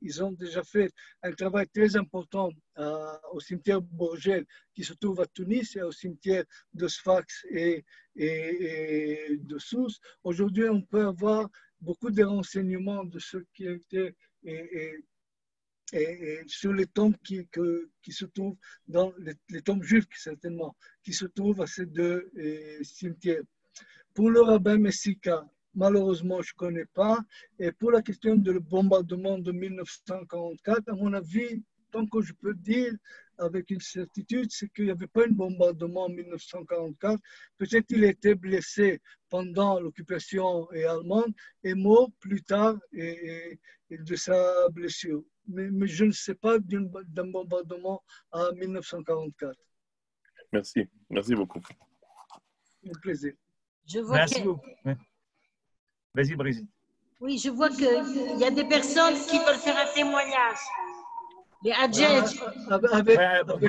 ils ont déjà fait un travail très important au cimetière Bourgel qui se trouve à Tunis et au cimetière de Sfax et de Sousse. Aujourd'hui, on peut avoir beaucoup de renseignements de ce qui a été et sur les tombes qui se trouvent dans les tombes juives, certainement, qui se trouvent à ces deux cimetières. Pour le rabbin Messika, malheureusement, je ne connais pas. Et pour la question du bombardement de 1944, à mon avis, tant que je peux dire avec une certitude, c'est qu'il n'y avait pas un bombardement en 1944. Peut-être qu'il était blessé pendant l'occupation allemande et mort plus tard de sa blessure. Mais je ne sais pas d'un bombardement en 1944. Merci. Merci beaucoup. Un plaisir. Je vois Merci que, beaucoup. Ouais. Vas-y, Brigitte. oui, je vois qu'il y a des personnes qui veulent faire un témoignage. Les Hadjedj.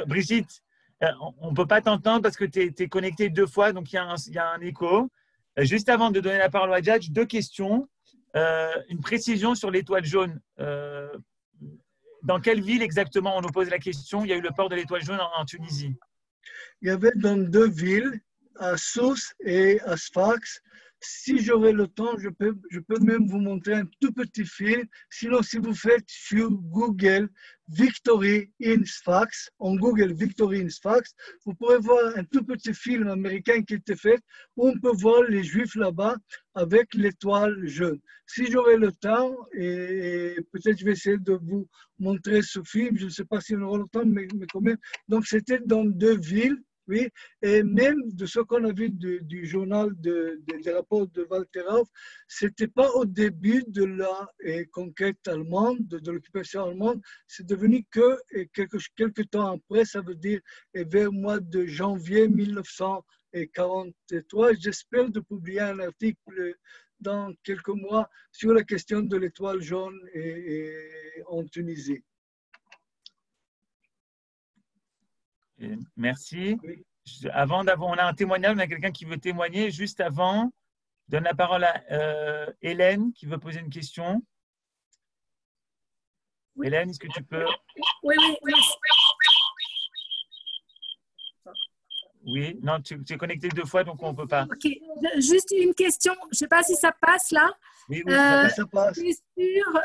Brigitte, on ne peut pas t'entendre parce que tu es connecté 2 fois, donc il y a un écho. Juste avant de donner la parole à Hadjedj, 2 questions. Une précision sur l'étoile jaune. Dans quelle ville exactement on nous pose la question? Il y a eu le port de l'étoile jaune en Tunisie. Il y avait dans 2 villes, à Sousse et à Sfax. Si j'aurai le temps, je peux même vous montrer un tout petit film. Sinon, si vous faites sur Google Victory in Sfax, en Google Victory in Sfax, vous pourrez voir un tout petit film américain qui était fait où on peut voir les Juifs là-bas avec l'étoile jaune. Si j'aurai le temps, et peut-être je vais essayer de vous montrer ce film, je ne sais pas si on aura le temps, mais quand même. Donc, c'était dans 2 villes. Oui, et même de ce qu'on a vu du journal des rapports de Walter Rauf, ce n'était pas au début de la conquête allemande, de l'occupation allemande, c'est devenu que quelques temps après, ça veut dire vers le mois de janvier 1943. J'espère de publier un article dans quelques mois sur la question de l'étoile jaune en Tunisie. Merci. Oui. On a un témoignage, on a quelqu'un qui veut témoigner. Juste avant, je donne la parole à Hélène qui veut poser une question. Oui. Hélène, est-ce que tu peux? Oui. Oui, non, tu es connecté 2 fois, donc on ne peut pas. Ok, juste une question. Je ne sais pas si ça passe là. Oui, ça passe. C'est sur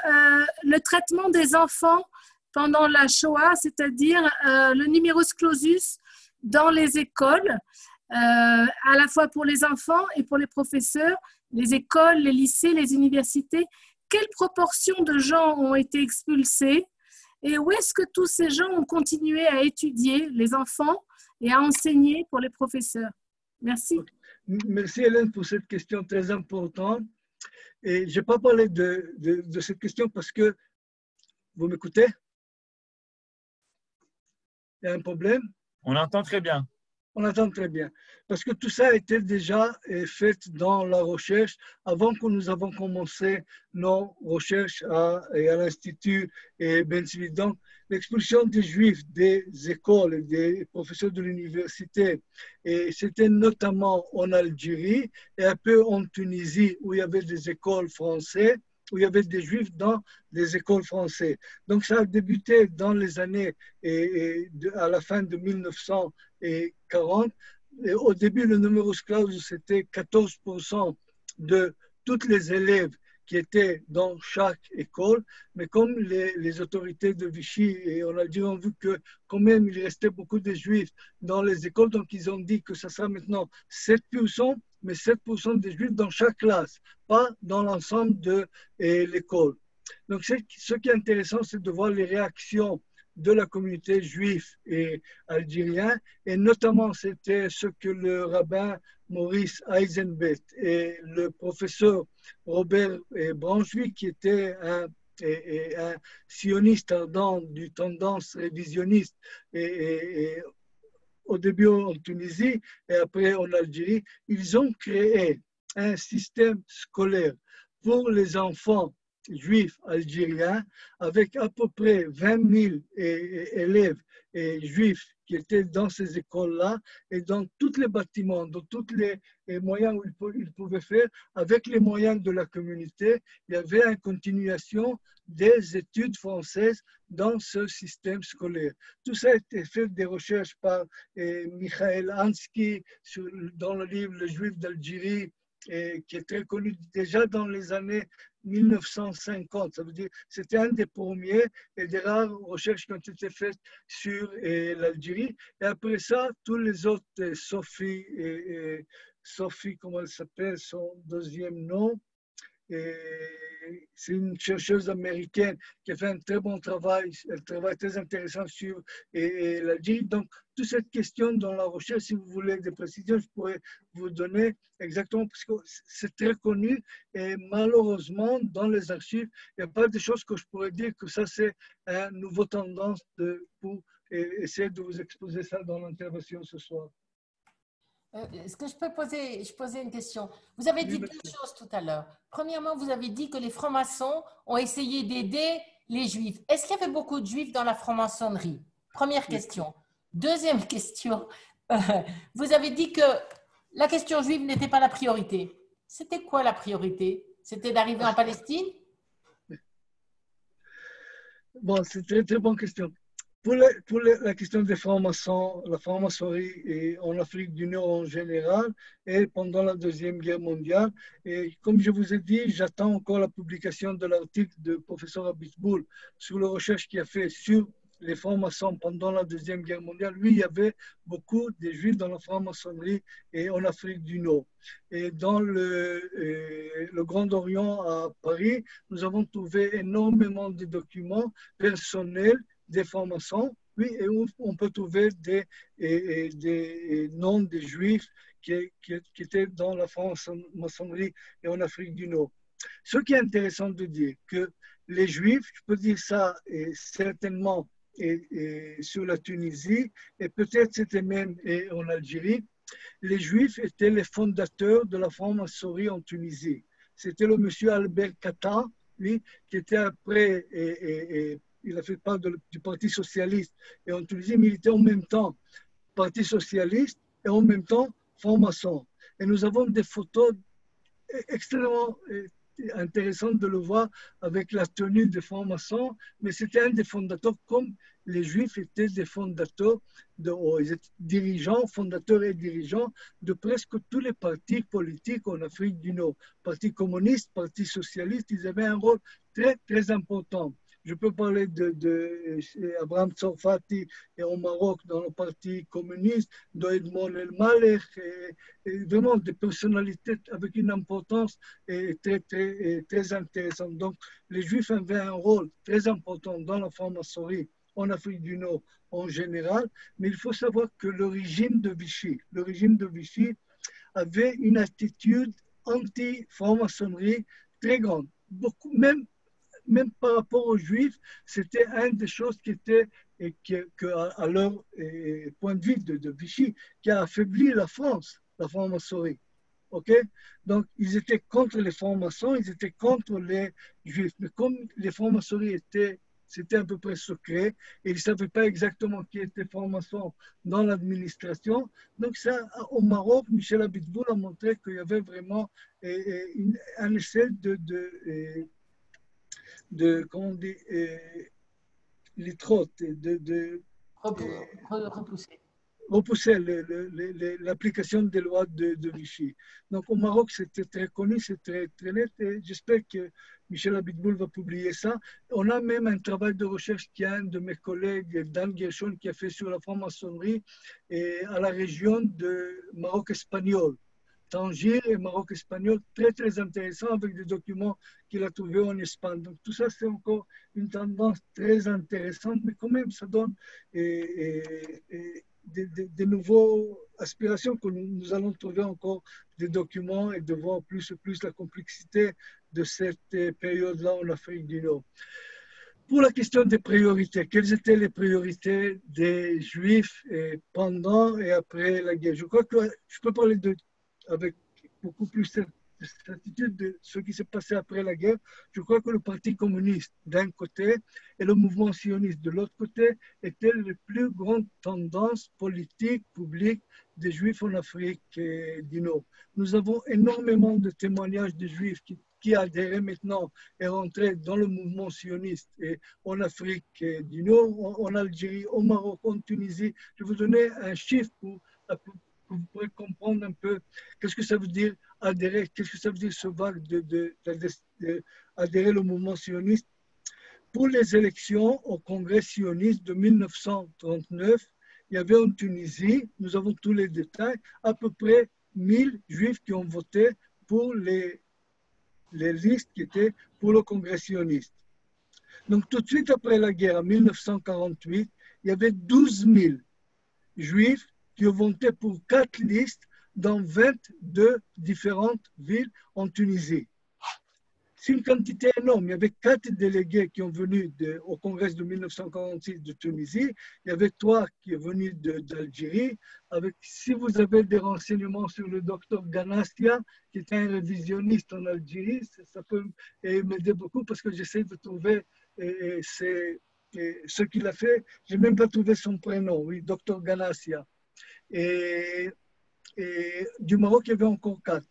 le traitement des enfants pendant la Shoah, c'est-à-dire le numerus clausus dans les écoles, à la fois pour les enfants et pour les professeurs, les écoles, les lycées, les universités. Quelle proportion de gens ont été expulsés et où est-ce que tous ces gens ont continué à étudier, les enfants, et à enseigner pour les professeurs? Merci. Merci Hélène pour cette question très importante. Et je n'ai pas parlé de cette question parce que, vous m'écoutez? Il y a un problème? On entend très bien. On entend très bien. Parce que tout ça était déjà fait dans la recherche avant que nous avons commencé nos recherches à l'Institut Ben Tzvi. Donc, l'expulsion des Juifs des écoles et des professeurs de l'université, c'était notamment en Algérie et un peu en Tunisie où il y avait des écoles françaises, où il y avait des Juifs dans les écoles françaises. Donc, ça a débuté dans les années, à la fin de 1940. Et au début, le numerus clausus, c'était 14% de tous les élèves qui étaient dans chaque école. Mais comme les autorités de Vichy et en Algérie ont vu que quand même il restait beaucoup de Juifs dans les écoles, donc ils ont dit que ça sera maintenant 7%, mais 7% des Juifs dans chaque classe, pas dans l'ensemble de l'école. Donc ce qui est intéressant, c'est de voir les réactions de la communauté juive et algérienne, et notamment c'était ce que le rabbin Maurice Eisenbeth et le professeur Robert Braunschweig, qui était un sioniste ardent du tendance révisionniste au début en Tunisie et après en Algérie, ils ont créé un système scolaire pour les enfants juifs algériens avec à peu près 20 000 élèves juifs qui étaient dans ces écoles-là et dans tous les bâtiments, dans tous les moyens où ils pouvaient faire, avec les moyens de la communauté, il y avait une continuation des études françaises dans ce système scolaire. Tout ça a été fait des recherches par Michael Ansky dans le livre Le Juif d'Algérie, qui est très connu déjà dans les années 1950. Ça veut dire c'était un des premiers et des rares recherches qui ont été faites sur l'Algérie. Et après ça, tous les autres, Sophie Sophie, comment elle s'appelle, son deuxième nom. C'est une chercheuse américaine qui a fait un très bon travail, un travail très intéressant sur l'Algérie. Donc, toute cette question dans la recherche, si vous voulez des précisions, je pourrais vous donner exactement, parce que c'est très connu et malheureusement, dans les archives, il n'y a pas de choses que je pourrais dire que ça, c'est une nouvelle tendance pour essayer de vous exposer ça dans l'intervention ce soir. Est-ce que je peux poser une question? Vous avez dit deux choses tout à l'heure. Premièrement, vous avez dit que les francs-maçons ont essayé d'aider les juifs. Est-ce qu'il y avait beaucoup de juifs dans la franc-maçonnerie? Première question. Deuxième question, vous avez dit que la question juive n'était pas la priorité. C'était quoi la priorité? C'était d'arriver en Palestine? Bon, c'est une très bonne question. Pour la question des francs-maçons, la franc-maçonnerie en Afrique du Nord en général et pendant la Deuxième Guerre mondiale, et comme je vous ai dit, j'attends encore la publication de l'article du professeur Abitboul sur la recherche qu'il a fait sur les francs-maçons pendant la Deuxième Guerre mondiale. Lui, il y avait beaucoup de juifs dans la franc-maçonnerie et en Afrique du Nord. Et dans le Grand Orient à Paris, nous avons trouvé énormément de documents personnels des francs-maçons, oui, et on peut trouver des noms des juifs qui étaient dans la franc-maçonnerie et en Afrique du Nord. Ce qui est intéressant de dire que les juifs, je peux dire ça certainement sur la Tunisie, et peut-être c'était même en Algérie, les juifs étaient les fondateurs de la franc-maçonnerie en Tunisie. C'était le monsieur Albert Kata, lui, qui était après il a fait part du Parti socialiste et en Tunisie, mais il était en même temps Parti socialiste et en même temps franc-maçon. Et nous avons des photos extrêmement intéressantes de le voir avec la tenue des francs-maçons, mais c'était un des fondateurs, comme les Juifs étaient des fondateurs, ils étaient dirigeants, fondateurs et dirigeants de presque tous les partis politiques en Afrique du Nord. Parti communiste, Parti socialiste, ils avaient un rôle très, très important. Je peux parler d'Abraham Tsarfati et au Maroc dans le Parti communiste, d'Edmond El Malek, et vraiment des personnalités avec une importance très, très, très intéressante. Donc, les Juifs avaient un rôle très important dans la franc-maçonnerie en Afrique du Nord en général, mais il faut savoir que le régime de Vichy avait une attitude anti-franc-maçonnerie très grande. Beaucoup, même par rapport aux Juifs, c'était une des choses qui était, à leur point de vue de Vichy, qui a affaibli la franc-maçonnerie. Okay? Donc, ils étaient contre les francs-maçons, ils étaient contre les Juifs. Mais comme les francs-maçonneries c'était à peu près secret, et ils ne savaient pas exactement qui était franc-maçon dans l'administration. Donc, ça, au Maroc, Michel Abitboul a montré qu'il y avait vraiment un essai comment on dit, les trottes, repousser l'application des lois de Vichy. Donc au Maroc, c'était très connu, c'est très, très net, et j'espère que Michel Abitboul va publier ça. On a même un travail de recherche qui est un de mes collègues, Dan Gershon, qui a fait sur la franc-maçonnerie à la région de Maroc espagnol. Tanger et Maroc espagnol, très très intéressant avec des documents qu'il a trouvés en Espagne. Donc tout ça, c'est encore une tendance très intéressante, mais quand même, ça donne des nouvelles aspirations que nous allons trouver encore des documents et de voir plus et plus la complexité de cette période-là en Afrique du Nord. Pour la question des priorités, quelles étaient les priorités des Juifs pendant et après la guerre? Je crois que je peux parler avec beaucoup plus de certitude de ce qui s'est passé après la guerre. Je crois que le Parti communiste d'un côté et le mouvement sioniste de l'autre côté étaient les plus grandes tendances politiques, publiques des Juifs en Afrique du Nord. Nous avons énormément de témoignages de Juifs qui adhéraient maintenant et rentraient dans le mouvement sioniste et en Afrique du Nord, en Algérie, au Maroc, en Tunisie. Je vais vous donner un chiffre pour vous pourrez comprendre un peu qu'est-ce que ça veut dire adhérer, qu'est-ce que ça veut dire ce vague d'adhérer au mouvement sioniste. Pour les élections au Congrès sioniste de 1939, il y avait en Tunisie, nous avons tous les détails, à peu près 000 juifs qui ont voté pour les listes qui étaient pour le congrès sioniste. Donc tout de suite après la guerre, en 1948, il y avait 12 000 juifs qui ont voté pour 4 listes dans 22 différentes villes en Tunisie. C'est une quantité énorme. Il y avait 4 délégués qui ont venu au congrès de 1946 de Tunisie. Il y avait 3 qui sont venus d'Algérie. Si vous avez des renseignements sur le docteur Ganassia, qui était un révisionniste en Algérie, ça peut m'aider beaucoup parce que j'essaie de trouver ce qu'il a fait. Je n'ai même pas trouvé son prénom, oui, docteur Ganassia. Et du Maroc, il y avait encore 4.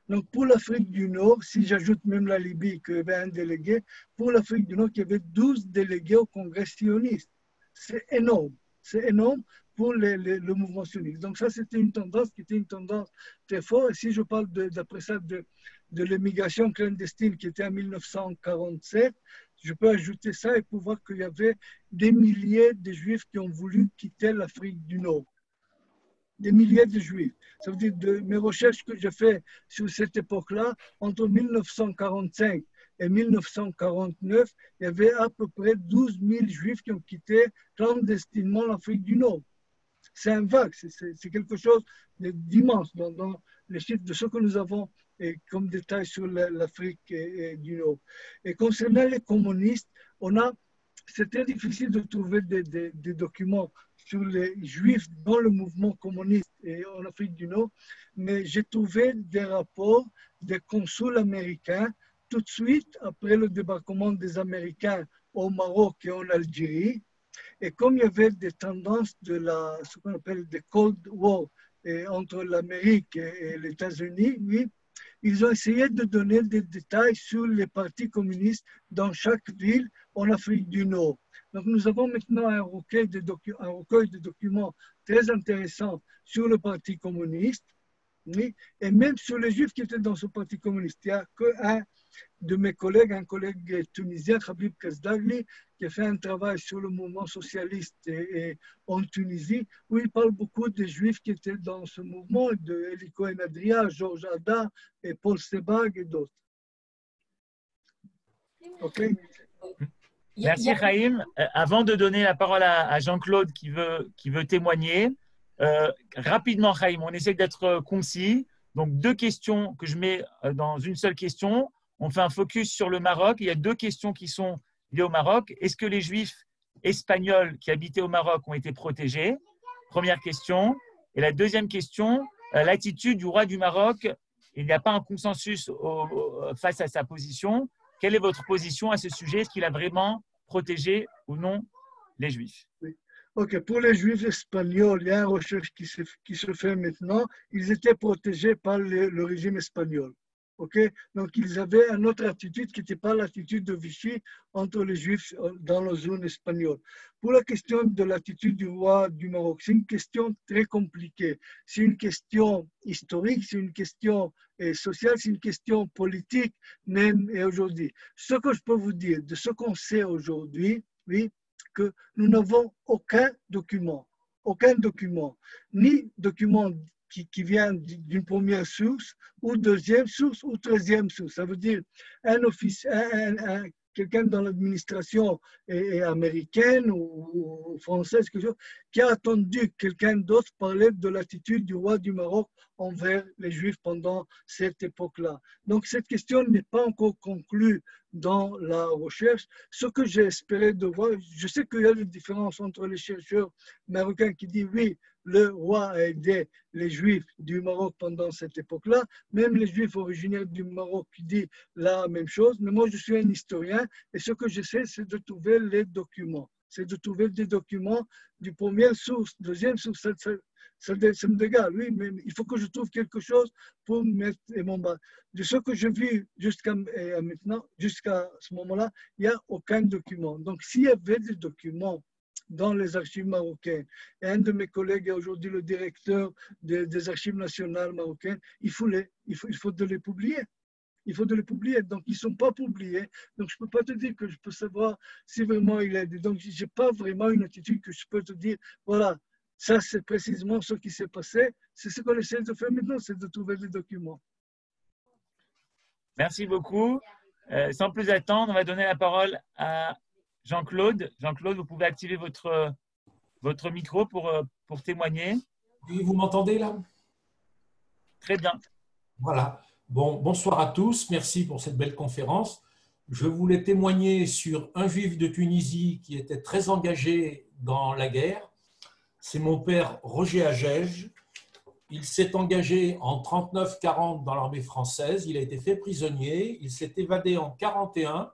Donc, pour l'Afrique du Nord, si j'ajoute même la Libye, qu'il y avait un délégué, pour l'Afrique du Nord, il y avait 12 délégués au Congrès sioniste. C'est énorme. C'est énorme pour le mouvement sioniste. Donc, ça, c'était une tendance qui était une tendance très forte. Et si je parle d'après ça de l'immigration clandestine qui était en 1947, je peux ajouter ça et pour voir qu'il y avait des milliers de Juifs qui ont voulu quitter l'Afrique du Nord. Des milliers de Juifs. Ça veut dire de mes recherches que j'ai faites sur cette époque-là, entre 1945 et 1949, il y avait à peu près 12 000 Juifs qui ont quitté clandestinement l'Afrique du Nord. C'est un vague, c'est quelque chose d'immense dans les chiffres de ce que nous avons comme détail sur l'Afrique du Nord. Et concernant les communistes, c'est très difficile de trouver des documents sur les Juifs dans le mouvement communiste et en Afrique du Nord, mais j'ai trouvé des rapports des consuls américains tout de suite après le débarquement des Américains au Maroc et en Algérie. Et comme il y avait des tendances de ce qu'on appelle des Cold War entre l'Amérique et les États-Unis, oui, ils ont essayé de donner des détails sur les partis communistes dans chaque ville en Afrique du Nord. Donc nous avons maintenant un recueil de documents très intéressants sur le Parti communiste, oui, et même sur les Juifs qui étaient dans ce Parti communiste. Il n'y a qu'un de mes collègues, un collègue tunisien, Habib Kazdagli, qui a fait un travail sur le mouvement socialiste en Tunisie, où il parle beaucoup des Juifs qui étaient dans ce mouvement, de Eli Cohen Adria, Georges Ada, et Paul Sebag et d'autres. OK. Merci, Chaim. Avant de donner la parole à Jean-Claude qui veut témoigner, rapidement, Chaim, on essaie d'être concis. Donc, 2 questions que je mets dans une seule question. On fait un focus sur le Maroc. Il y a 2 questions qui sont liées au Maroc. Est-ce que les Juifs espagnols qui habitaient au Maroc ont été protégés? Première question. Et la deuxième question, l'attitude du roi du Maroc. Il n'y a pas un consensus face à sa position. Quelle est votre position à ce sujet? Est-ce qu'il a vraiment protégé ou non les Juifs? Oui. OK. Pour les Juifs espagnols, il y a une recherche qui se fait maintenant. Ils étaient protégés par le régime espagnol. OK? Donc, ils avaient une autre attitude qui n'était pas l'attitude de Vichy entre les Juifs dans la zone espagnole. Pour la question de l'attitude du roi du Maroc, c'est une question très compliquée. C'est une question historique, c'est une question sociale, c'est une question politique, même aujourd'hui. Ce que je peux vous dire, de ce qu'on sait aujourd'hui, oui, que nous n'avons aucun document, ni document qui vient d'une première source, ou deuxième source, ou troisième source. Ça veut dire quelqu'un dans l'administration américaine ou française, qui a entendu quelqu'un d'autre parler de l'attitude du roi du Maroc envers les Juifs pendant cette époque-là. Donc cette question n'est pas encore conclue dans la recherche. Ce que j'ai espéré de voir, je sais qu'il y a une différence entre les chercheurs marocains qui disent oui, le roi a aidé les Juifs du Maroc pendant cette époque-là, même les Juifs originaires du Maroc qui disent la même chose. Mais moi, je suis un historien et ce que j'essaie, c'est de trouver les documents. C'est de trouver des documents du première source, deuxième source. Ça me égale, oui, mais il faut que je trouve quelque chose pour mettre mon bas. De ce que j'ai vu jusqu'à maintenant, jusqu'à ce moment-là, il n'y a aucun document. Donc, s'il y avait des documents dans les archives marocaines, et un de mes collègues est aujourd'hui le directeur des archives nationales marocaines, il faut de les publier. Il faut de les publier. Donc, ils ne sont pas publiés. Donc, je ne peux pas te dire que je peux savoir si vraiment il est. Donc, je n'ai pas vraiment une attitude que je peux te dire, voilà, Ça, c'est précisément ce qui s'est passé. C'est ce qu'on essaie de faire maintenant, c'est de trouver les documents. Merci beaucoup. Sans plus attendre, on va donner la parole à Jean-Claude. Jean-Claude, vous pouvez activer votre micro pour témoigner. Oui, vous m'entendez là? Très bien. Voilà. Bon, bonsoir à tous. Merci pour cette belle conférence. Je voulais témoigner sur un juif de Tunisie qui était très engagé dans la guerre. C'est mon père Roger Agege. Il s'est engagé en 39-40 dans l'armée française. Il a été fait prisonnier. Il s'est évadé en 41.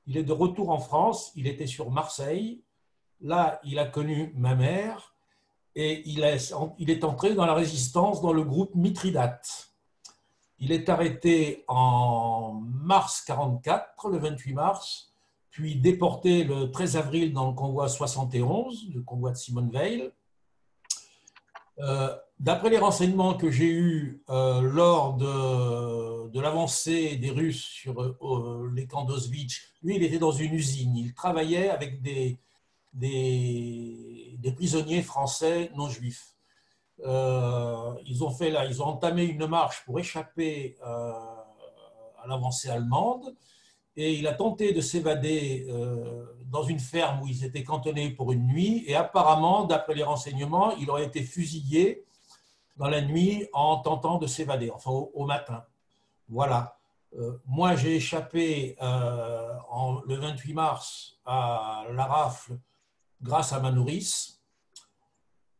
Il est de retour en France. Il était sur Marseille. Là, il a connu ma mère et il est entré dans la résistance dans le groupe Mithridate. Il est arrêté en mars 44, le 28 mars, puis déporté le 13 avril dans le convoi 71, le convoi de Simone Veil. D'après les renseignements que j'ai eus lors de l'avancée des Russes sur les camps d'Auschwitz, lui, il était dans une usine. Il travaillait avec des prisonniers français non juifs. Ils ont entamé une marche pour échapper à l'avancée allemande et il a tenté de s'évader dans une ferme où ils étaient cantonnés pour une nuit et apparemment, d'après les renseignements, il aurait été fusillé dans la nuit en tentant de s'évader, enfin au matin. Voilà. Moi, j'ai échappé le 28 mars à la rafle grâce à ma nourrice.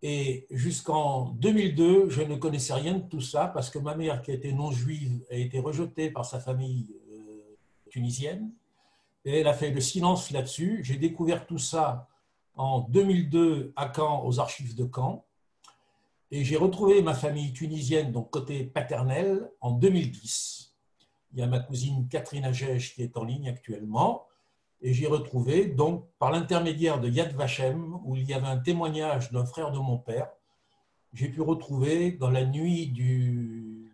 Et jusqu'en 2002, je ne connaissais rien de tout ça parce que ma mère, qui était non-juive, a été rejetée par sa famille tunisienne. Et elle a fait le silence là-dessus. J'ai découvert tout ça en 2002 à Caen, aux archives de Caen. Et j'ai retrouvé ma famille tunisienne, donc côté paternel, en 2010. Il y a ma cousine Catherine Agege qui est en ligne actuellement. Et j'ai retrouvé, donc, par l'intermédiaire de Yad Vashem, où il y avait un témoignage d'un frère de mon père, j'ai pu retrouver dans la nuit du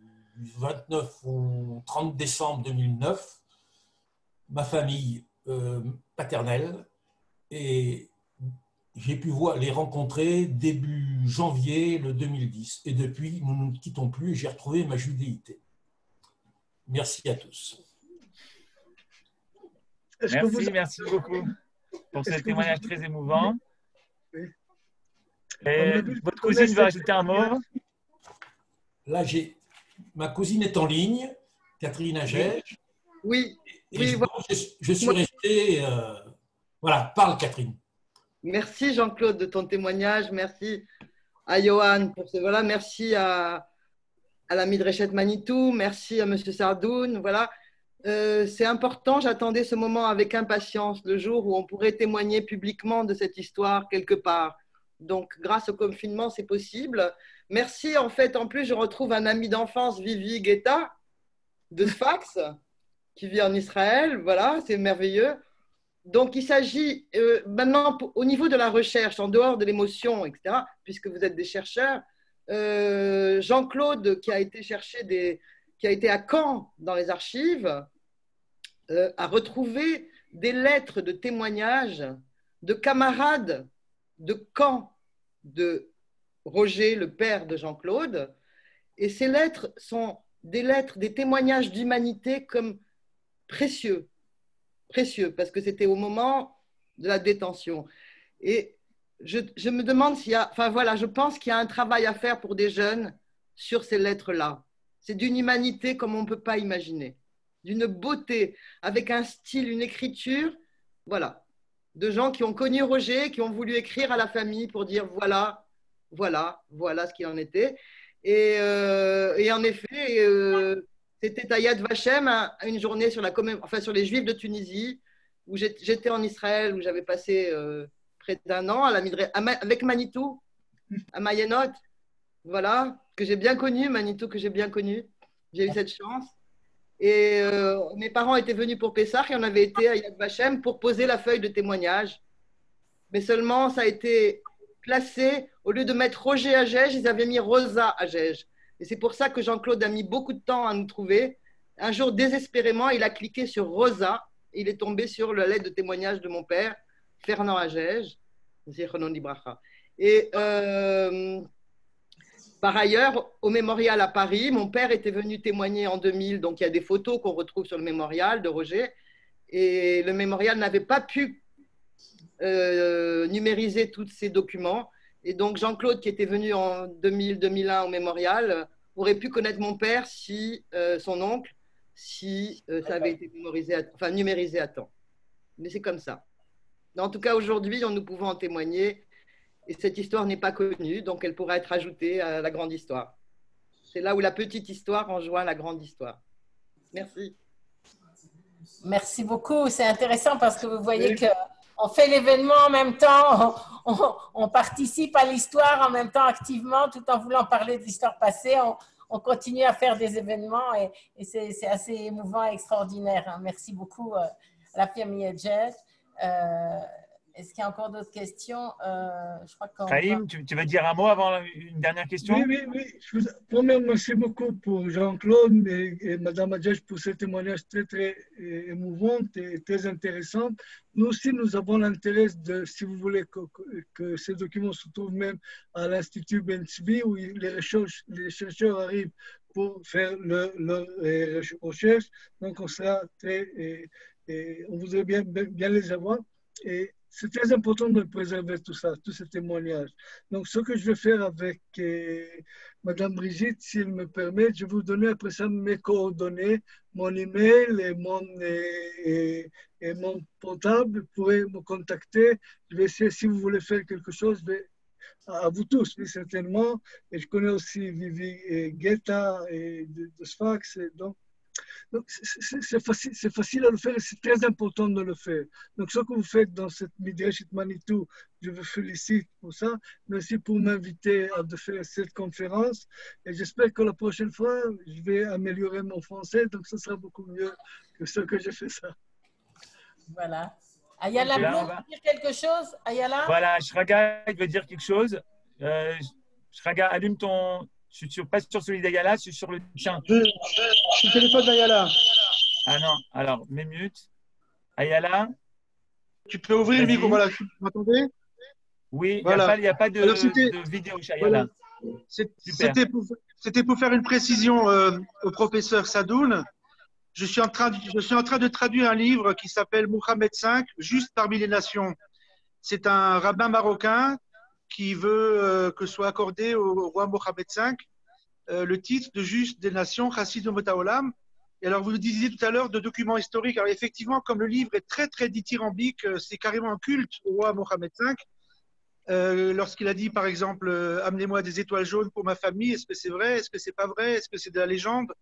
29 ou 30 décembre 2009 ma famille paternelle et j'ai pu les rencontrer début janvier le 2010. Et depuis, nous ne nous quittons plus et j'ai retrouvé ma judéité. Merci à tous. Merci beaucoup pour ce témoignage très émouvant. Et votre cousine veut ajouter un mot? Là, ma cousine est en ligne, Catherine Agege. Oui. Et je suis resté. Voilà, parle Catherine. Merci Jean-Claude de ton témoignage. Merci à Johan pour ce. Voilà, merci à la Midreshet Manitou. Merci à Monsieur Sardoun. Voilà. C'est important, j'attendais ce moment avec impatience, le jour où on pourrait témoigner publiquement de cette histoire quelque part. Donc, grâce au confinement, c'est possible. Merci, en fait, en plus, je retrouve un ami d'enfance, Vivi Guetta, de Sfax, qui vit en Israël. Voilà, c'est merveilleux. Donc, il s'agit maintenant, au niveau de la recherche, en dehors de l'émotion, etc., puisque vous êtes des chercheurs, Jean-Claude, qui a été à Caen dans les archives, a retrouvé des lettres de témoignages de camarades de Caen de Roger, le père de Jean-Claude. Et ces lettres sont des témoignages d'humanité comme précieux, parce que c'était au moment de la détention. Et je me demande s'il y a, enfin voilà, je pense qu'il y a un travail à faire pour des jeunes sur ces lettres-là. C'est d'une humanité comme on ne peut pas imaginer, d'une beauté, avec un style, une écriture, voilà, de gens qui ont connu Roger, qui ont voulu écrire à la famille pour dire voilà ce qu'il en était. Et en effet, c'était à Yad Vashem, une journée sur sur les Juifs de Tunisie, où j'étais en Israël, où j'avais passé près d'un an avec Manitou, à Mayenot. Voilà, que j'ai bien connu, Manitou, que j'ai bien connu. J'ai eu cette chance. Et mes parents étaient venus pour Pessah et on avait été à Yad Vashem pour poser la feuille de témoignage. Mais seulement, ça a été classé, au lieu de mettre Roger Agege, ils avaient mis Rosa Agege. Et c'est pour ça que Jean-Claude a mis beaucoup de temps à nous trouver. Un jour, désespérément, il a cliqué sur Rosa et il est tombé sur la lettre de témoignage de mon père, Fernand Agege, Zichronon Libracha. Et par ailleurs, au mémorial à Paris, mon père était venu témoigner en 2000, donc il y a des photos qu'on retrouve sur le mémorial de Roger. Et le mémorial n'avait pas pu numériser tous ces documents. Et donc Jean-Claude, qui était venu en 2000-2001 au mémorial, aurait pu connaître mon père, si son oncle, si ça avait été numérisé à temps. Mais c'est comme ça. En tout cas, aujourd'hui, nous pouvons en témoigner. Et cette histoire n'est pas connue, donc elle pourra être ajoutée à la grande histoire. C'est là où la petite histoire rejoint la grande histoire. Merci. Merci beaucoup. C'est intéressant parce que vous voyez qu'on fait l'événement en même temps, on participe à l'histoire en même temps activement, tout en voulant parler de l'histoire passée. On continue à faire des événements et c'est assez émouvant et extraordinaire. Merci beaucoup à la famille Edget. Est-ce qu'il y a encore d'autres questions? Je crois Chaim, tu veux dire un mot avant une dernière question? Oui. Premièrement, merci beaucoup pour Jean-Claude et Madame Adjej pour ce témoignage très, très émouvant et très intéressant. Nous aussi, nous avons l'intérêt de, si vous voulez, que ces documents se trouvent même à l'Institut Ben Tzvi, où les chercheurs arrivent pour faire leurs recherches. Donc, on sera on voudrait bien les avoir. Et c'est très important de préserver tout ça, tous ces témoignages. Donc, ce que je vais faire avec Madame Brigitte, s'il me permet, je vais vous donner après ça mes coordonnées, mon email et mon portable. Vous pourrez me contacter. Je vais essayer, si vous voulez faire quelque chose, à vous tous, oui, certainement. Et je connais aussi Vivi Guetta de Sfax. Donc, c'est facile à le faire et c'est très important de le faire. Donc, ce que vous faites dans cette Midrashit Manitou, je vous félicite pour ça. Merci pour m'inviter à faire cette conférence. Et j'espère que la prochaine fois, je vais améliorer mon français. Donc, ce sera beaucoup mieux que ce que j'ai fait ça. Voilà. Ayala, vous voulez dire quelque chose? Ayala? Voilà, Shraga, il veut dire quelque chose. Shraga, allume ton... Je ne suis pas sur celui d'Ayala, je suis sur le tien. Je suis le téléphone d'Ayala. Ah non, alors, mets mute. Ayala. Tu peux ouvrir le micro, voilà, vous m'entendez? Oui, voilà. Il n'y a pas de vidéo chez Ayala. Voilà. C'était pour faire une précision au professeur Sadoun. Je suis en train de traduire un livre qui s'appelle Mohammed V, Juste parmi les nations. C'est un rabbin marocain qui veut que soit accordé au roi Mohammed V le titre de Juste des nations, Chassid Umot Haolam. Et alors, vous le disiez tout à l'heure de documents historiques. Alors, effectivement, comme le livre est très, très dithyrambique, c'est carrément un culte au roi Mohammed V. Lorsqu'il a dit, par exemple, amenez-moi des étoiles jaunes pour ma famille, est-ce que c'est vrai? Est-ce que c'est pas vrai? Est-ce que c'est de la légende?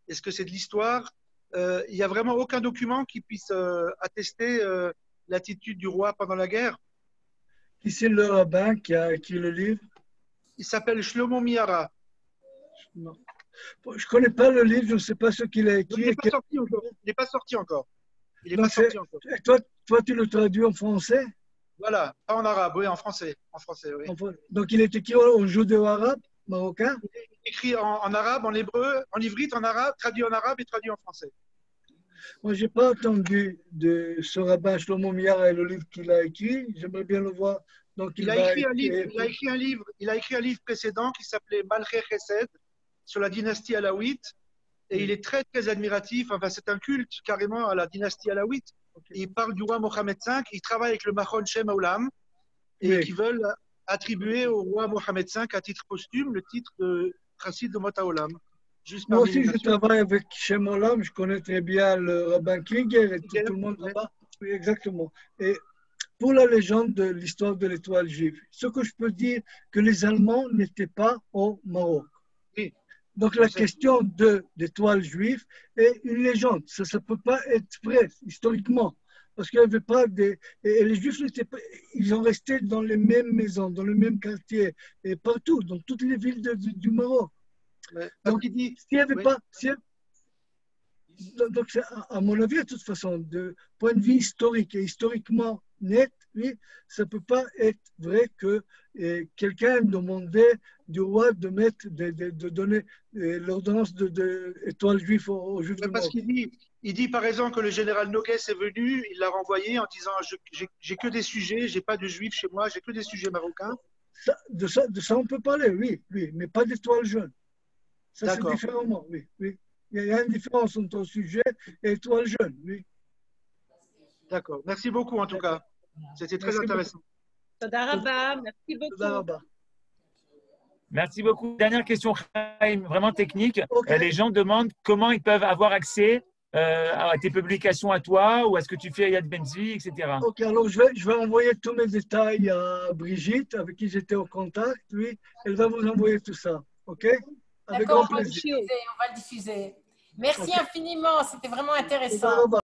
Est-ce que c'est de l'histoire? Il n'y a vraiment aucun document qui puisse attester l'attitude du roi pendant la guerre. Qui c'est le rabbin qui a écrit le livre? Il s'appelle Shlomo Miara. Non. Je ne connais pas le livre, je ne sais pas ce qu'il a écrit. Il n'est pas sorti encore. Toi, tu le traduis en français? Voilà, pas en arabe, oui, en français. Oui. Donc, il est écrit en judéo-arabe, marocain? Il est écrit en arabe, en hébreu, en ivrite, en arabe, traduit en arabe et traduit en français. Moi, je n'ai pas entendu de ce rabbin Shlomo Miara et le livre qu'il a écrit. J'aimerais bien le voir. Donc, il a écrit un livre précédent qui s'appelait Malché Chesed sur la dynastie alaouite. Et il est très, très admiratif. Enfin, c'est un culte carrément à la dynastie alaouite. Okay. Il parle du roi Mohammed V. Il travaille avec le Machon Shem Haolam et qui veulent attribuer au roi Mohammed V à titre posthume le titre de Chassid Umot Haolam. Moi aussi, je travaille avec Shem Olam, je connais très bien le rabbin Krieger et tout le monde là-bas. Oui, exactement. Et pour la légende de l'histoire de l'étoile juive, ce que je peux dire, que les Allemands n'étaient pas au Maroc. Oui. Donc la question de l'étoile juive est une légende. Ça ne peut pas être vrai historiquement. Parce qu'il n'y avait pas des... Et les Juifs, ils ont resté dans les mêmes maisons, dans le même quartier, et partout, dans toutes les villes du Maroc. Ouais. Donc, s'il n'y avait pas... Donc, à mon avis, de toute façon, de point de vue historique et historiquement net, oui, ça ne peut pas être vrai que quelqu'un demandait du roi de donner l'ordonnance d'étoile juive aux Juifs du Parce Maroc. qu'il dit par exemple que le général Noguès est venu, il l'a renvoyé en disant j'ai que des sujets, j'ai pas de juifs chez moi, j'ai que des sujets marocains. De ça, on peut parler, oui, mais pas d'étoiles jeunes. Ça, c'est D'accord. différemment, oui. Il y a une différence entre sujet et étoiles jeunes, oui. D'accord. Merci beaucoup en tout cas. C'était très Merci intéressant. Toda rabba. Merci beaucoup. Toda rabba. Merci beaucoup. Dernière question, Chaim, vraiment technique. Ok. Les gens demandent comment ils peuvent avoir accès à tes publications à toi ou à ce que tu fais à Yad Ben-Zvi, etc. Ok, alors je vais envoyer tous mes détails à Brigitte, avec qui j'étais en contact, oui. Elle va vous envoyer tout ça, ok? Avec D'accord, grand plaisir. on va le diffuser. Merci Ok. infiniment, c'était vraiment intéressant. Toda rabba.